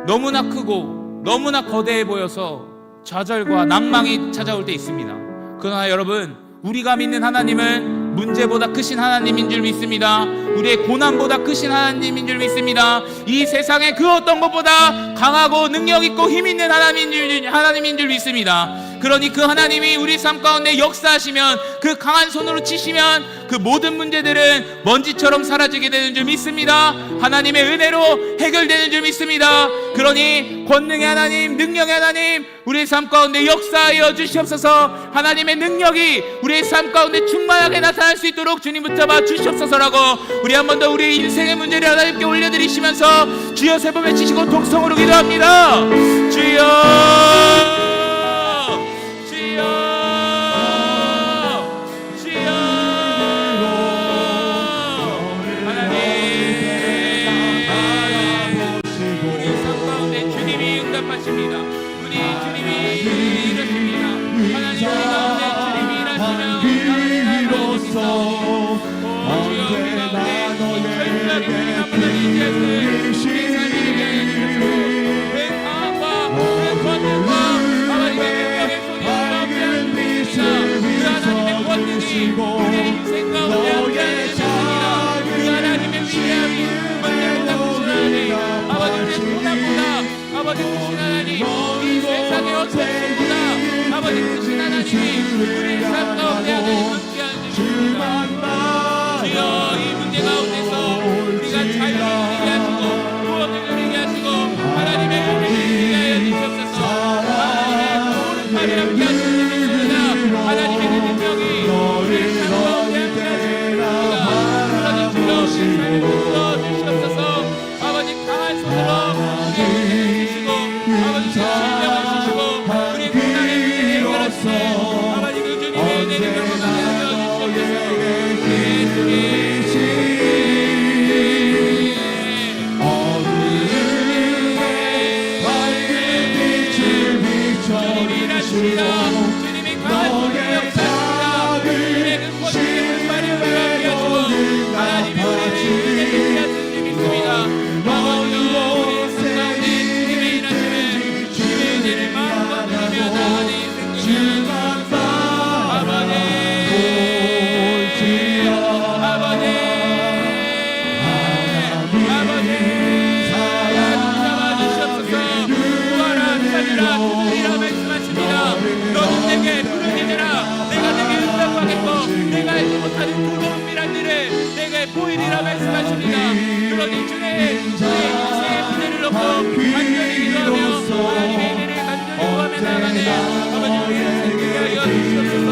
너무나 크고 너무나 거대해 보여서 좌절과 낭망이 찾아올 때 있습니다. 그러나 여러분, 우리가 믿는 하나님은 문제보다 크신 하나님인 줄 믿습니다. 우리의 고난보다 크신 하나님인 줄 믿습니다. 이 세상의 그 어떤 것보다 강하고 능력 있고 힘 있는 하나님인 줄 믿습니다. 그러니 그 하나님이 우리 삶 가운데 역사하시면, 그 강한 손으로 치시면 그 모든 문제들은 먼지처럼 사라지게 되는 줄 믿습니다. 하나님의 은혜로 해결되는 줄 믿습니다. 그러니 권능의 하나님, 능력의 하나님, 우리의 삶 가운데 역사하여 주시옵소서. 하나님의 능력이 우리의 삶 가운데 충만하게 나타날 수 있도록 주님 붙잡아 주시옵소서라고 우리 한 번 더 우리의 인생의 문제를 하나님께 올려드리시면서 주여 세 번 외치시고 동성으로 기도합니다. 주여, 아버지 크신 하나님, 이 세상의 어떤 것보다 아버지 크신 하나님이 우리의 삶 가운데 함께하는 주십니다. 주여, 이 문제 가운데서 우리가 자유를 누리게 하시고 구원을 누리게 하시고 하나님의 은혜를 누리게 하여 주시옵소서. 하나님의 팔이 함께 하시는 주십니다. 하나님의 능력이 우리의 삶 가운데 함께 하시는 주십니다. 그러니 주여, 우리 삶을 붙들어 주시옵소서. 아버지 강한 손으로 보이리라 말씀하십니다. 그러니 주의 인생의 문제를 놓고 간절히 기도하며 하나님의 은혜를 간절히 구하며 나아가네 아버지 우리의 인생을 하여 주시옵소서.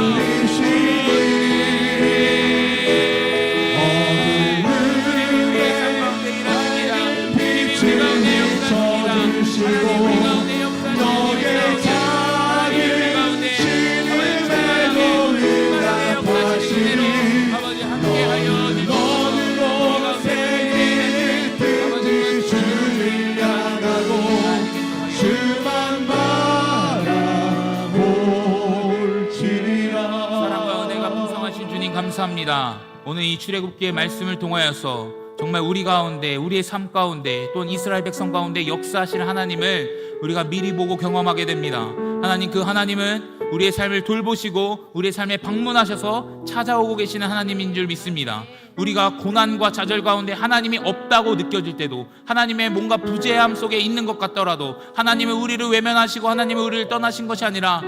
주님이 우리의 삶 가운데 일하십니다. 주님이 우리 가운데 역사하십니다. 하나님 우리 가운데 역사하십니다. 하나님 우리 가운데 역사하시는 대로 아버지 함께하여 주시옵소서. 감사합니다. 오늘 이 출애굽기의 말씀을 통하여서 정말 우리 가운데, 우리의 삶 가운데, 또는 이스라엘 백성 가운데 역사하시는 하나님을 우리가 미리 보고 경험하게 됩니다. 하나님, 그 하나님은 우리의 삶을 돌보시고 우리의 삶에 방문하셔서 찾아오고 계시는 하나님인 줄 믿습니다. 우리가 고난과 좌절 가운데 하나님이 없다고 느껴질 때도, 하나님의 뭔가 부재함 속에 있는 것 같더라도, 하나님은 우리를 외면하시고 하나님은 우리를 떠나신 것이 아니라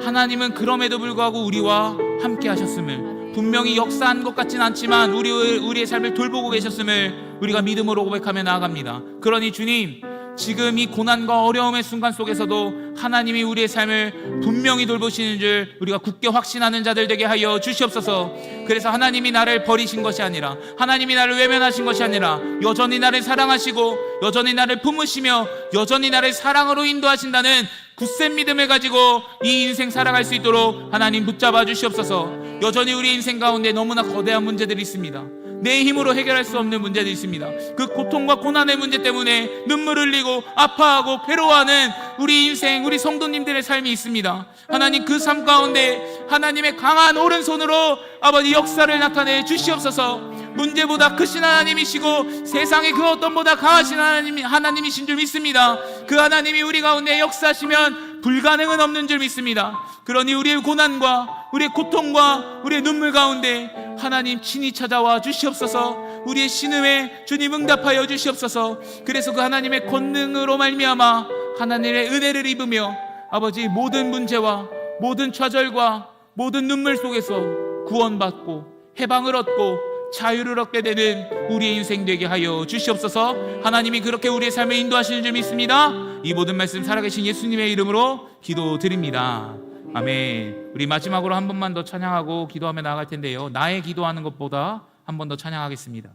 하나님은 그럼에도 불구하고 우리와 함께 하셨음을, 분명히 역사한 것 같진 않지만 우리의 삶을 돌보고 계셨음을 우리가 믿음으로 고백하며 나아갑니다. 그러니 주님, 지금 이 고난과 어려움의 순간 속에서도 하나님이 우리의 삶을 분명히 돌보시는 줄 우리가 굳게 확신하는 자들 되게 하여 주시옵소서. 그래서 하나님이 나를 버리신 것이 아니라, 하나님이 나를 외면하신 것이 아니라 여전히 나를 사랑하시고 여전히 나를 품으시며 여전히 나를 사랑으로 인도하신다는 굳센 믿음을 가지고 이 인생 살아갈 수 있도록 하나님 붙잡아 주시옵소서. 여전히 우리 인생 가운데 너무나 거대한 문제들이 있습니다. 내 힘으로 해결할 수 없는 문제들이 있습니다. 그 고통과 고난의 문제 때문에 눈물 흘리고 아파하고 괴로워하는 우리 인생, 우리 성도님들의 삶이 있습니다. 하나님, 그 삶 가운데 하나님의 강한 오른손으로 아버지 역사를 나타내 주시옵소서. 문제보다 크신 하나님이시고 세상의 그 어떤 보다 강하신 하나님이신 줄 믿습니다. 그 하나님이 우리 가운데 역사하시면 불가능은 없는 줄 믿습니다. 그러니 우리의 고난과 우리의 고통과 우리의 눈물 가운데 하나님 친히 찾아와 주시옵소서. 우리의 신음에 주님 응답하여 주시옵소서. 그래서 그 하나님의 권능으로 말미암아 하나님의 은혜를 입으며 아버지 모든 문제와 모든 좌절과 모든 눈물 속에서 구원받고 해방을 얻고 자유를 얻게 되는 우리의 인생 되게 하여 주시옵소서. 하나님이 그렇게 우리의 삶을 인도하시는 줄 믿습니다. 이 모든 말씀 살아계신 예수님의 이름으로 기도드립니다. 아멘. 우리 마지막으로 한 번만 더 찬양하고 기도하며 나아갈 텐데요, 나의 기도하는 것보다 한 번 더 찬양하겠습니다.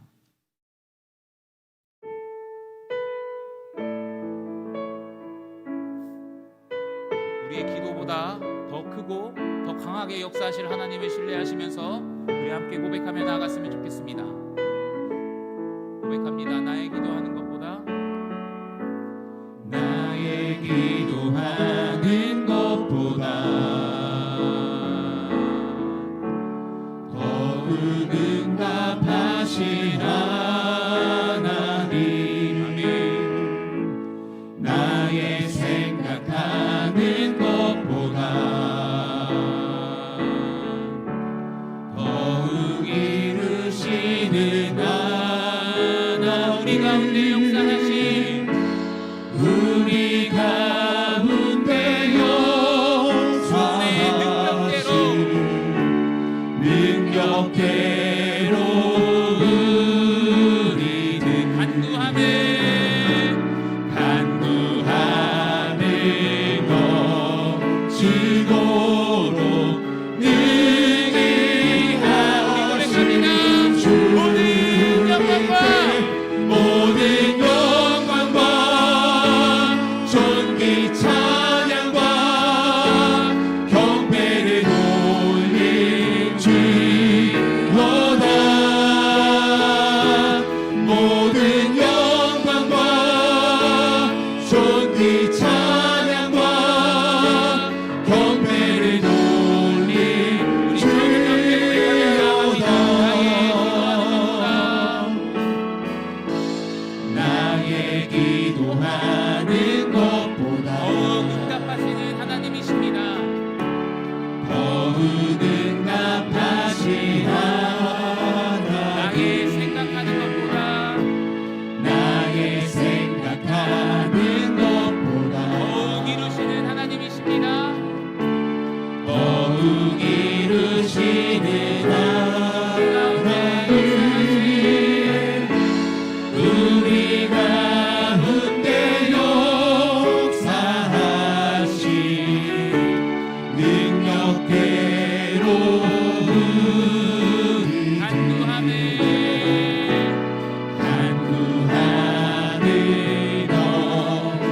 우리의 기도보다 더 크고 더 강하게 역사하실 하나님을 신뢰하시면서 우리 함께 고백하며 나아갔으면 좋겠습니다. 고백합니다. 나의 기도하는 것보다, 나의 기도하는 것보다 더욱 응답하신 하나님, 나의 생각하는 것보다 더욱 이루시는 하나, 우리 가운데 역사하신 우리 가운데 역사하신 능력대로 우리는 간구하는 넘치도록 능히 하시는 주님께 모든 영광과 존귀 찬양과 경배를 돌릴지어다. 모든 영광과 존귀 찬양과 경배를 돌릴지어다. 나의 기도하는 것보다 응답하시는 하나님이십니다. 더욱 응답하신 하나, 나의 생각하는 것보다 나의 생각하는 것보다 더욱 이루시는 하나님이십니다. 더욱 이루시는 하나님, 우리 가운데 역사하신 능력대로 우리 간구하는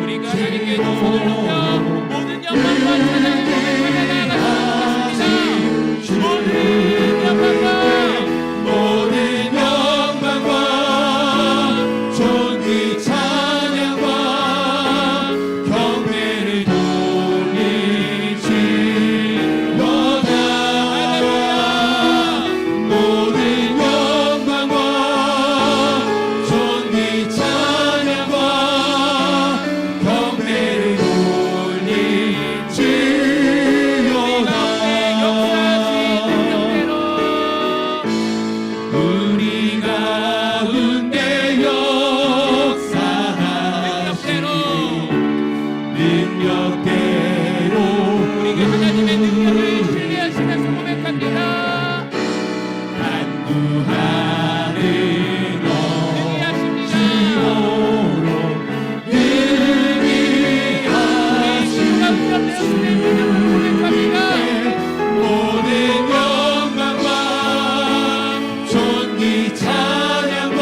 우리가 하나님께 두 손을 높여 모든 영광과 찬양을 고백하며 나아가겠습니다. 모든 영광과 모든 영광과 존귀 찬양과 경배를 돌릴지어다. 모든 영광과 존귀 찬양과 경배를 돌릴지어다. 우리 가운데 역사하신 능력대로 우리가 하나님의 능력을 신뢰하시면서 고백합니다. 간구하는 능히하십니다. 넘치도록 능히 고백합니다. 모든 영광과 존귀 찬양과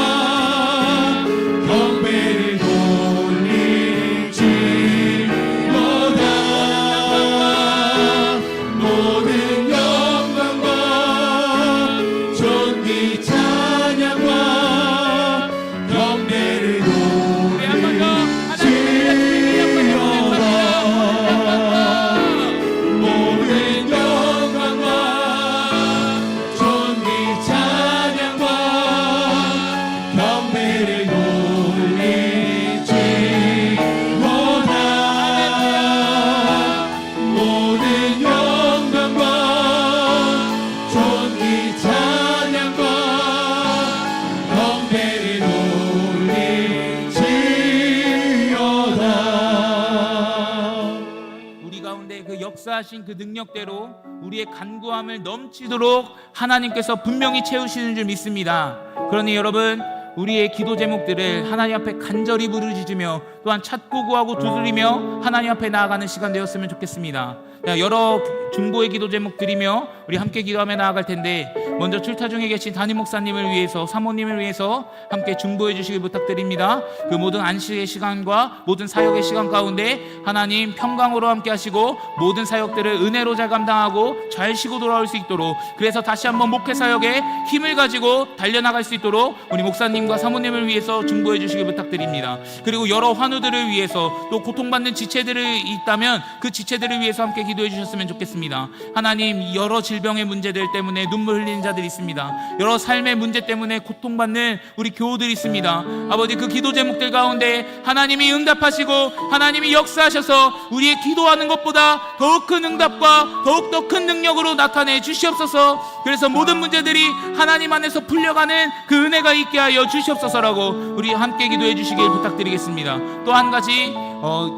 경배를 돌릴지어다. 모든 영광과 존귀 하신 그 능력대로 우리의 간구함을 넘치도록 하나님께서 분명히 채우시는 줄 믿습니다. 그러니 여러분, 우리의 기도 제목들을 하나님 앞에 간절히 부르짖으며 또한 찾고 구하고 두드리며 하나님 앞에 나아가는 시간 되었으면 좋겠습니다. 여러 중보의 기도 제목 드리며 우리 함께 기도하며 나아갈 텐데, 먼저 출타 중에 계신 담임 목사님을 위해서, 사모님을 위해서 함께 중보해 주시길 부탁드립니다. 그 모든 안식의 시간과 모든 사역의 시간 가운데 하나님 평강으로 함께 하시고 모든 사역들을 은혜로 잘 감당하고 잘 쉬고 돌아올 수 있도록, 그래서 다시 한번 목회 사역에 힘을 가지고 달려나갈 수 있도록 우리 목사님과 사모님을 위해서 중보해 주시길 부탁드립니다. 그리고 여러 환우들을 위해서, 또 고통받는 지체들이 있다면 그 지체들을 위해서 함께 기도해 주셨으면 좋겠습니다. 하나님, 여러 질병의 문제들 때문에 눈물 흘리는 자들이 있습니다. 여러 삶의 문제 때문에 고통받는 우리 교우들이 있습니다. 아버지, 그 기도 제목들 가운데 하나님이 응답하시고 하나님이 역사하셔서 우리의 기도하는 것보다 더욱 큰 응답과 더욱 더 큰 능력으로 나타내 주시옵소서. 그래서 모든 문제들이 하나님 안에서 풀려가는 그 은혜가 있게 하여 주시옵소서라고 우리 함께 기도해 주시길 부탁드리겠습니다. 또 한 가지,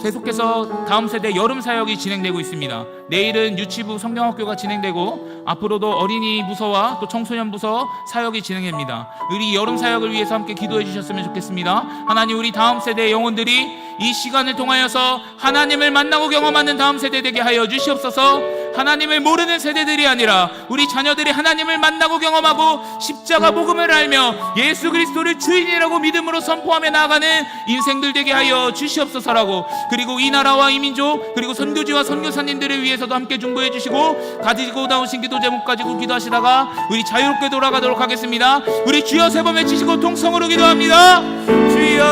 계속해서 다음 세대 여름 사역이 진행되고 있습니다. 내일은 유치부 성경학교가 진행되고 앞으로도 어린이 부서와 또 청소년 부서 사역이 진행됩니다. 우리 여름 사역을 위해서 함께 기도해 주셨으면 좋겠습니다. 하나님, 우리 다음 세대 영혼들이 이 시간을 통하여서 하나님을 만나고 경험하는 다음 세대 되게 하여 주시옵소서. 하나님을 모르는 세대들이 아니라 우리 자녀들이 하나님을 만나고 경험하고 십자가 복음을 알며 예수 그리스도를 주인이라고 믿음으로 선포하며 나아가는 인생들 되게 하여 주시옵소서라고, 그리고 이 나라와 이 민족, 그리고 선교지와 선교사님들을 위해서도 함께 중보해 주시고, 가지고 나오신 기도 제목 가지고 기도하시다가 우리 자유롭게 돌아가도록 하겠습니다. 우리 주여 세 번 외치시고 통성으로 기도합니다. 주여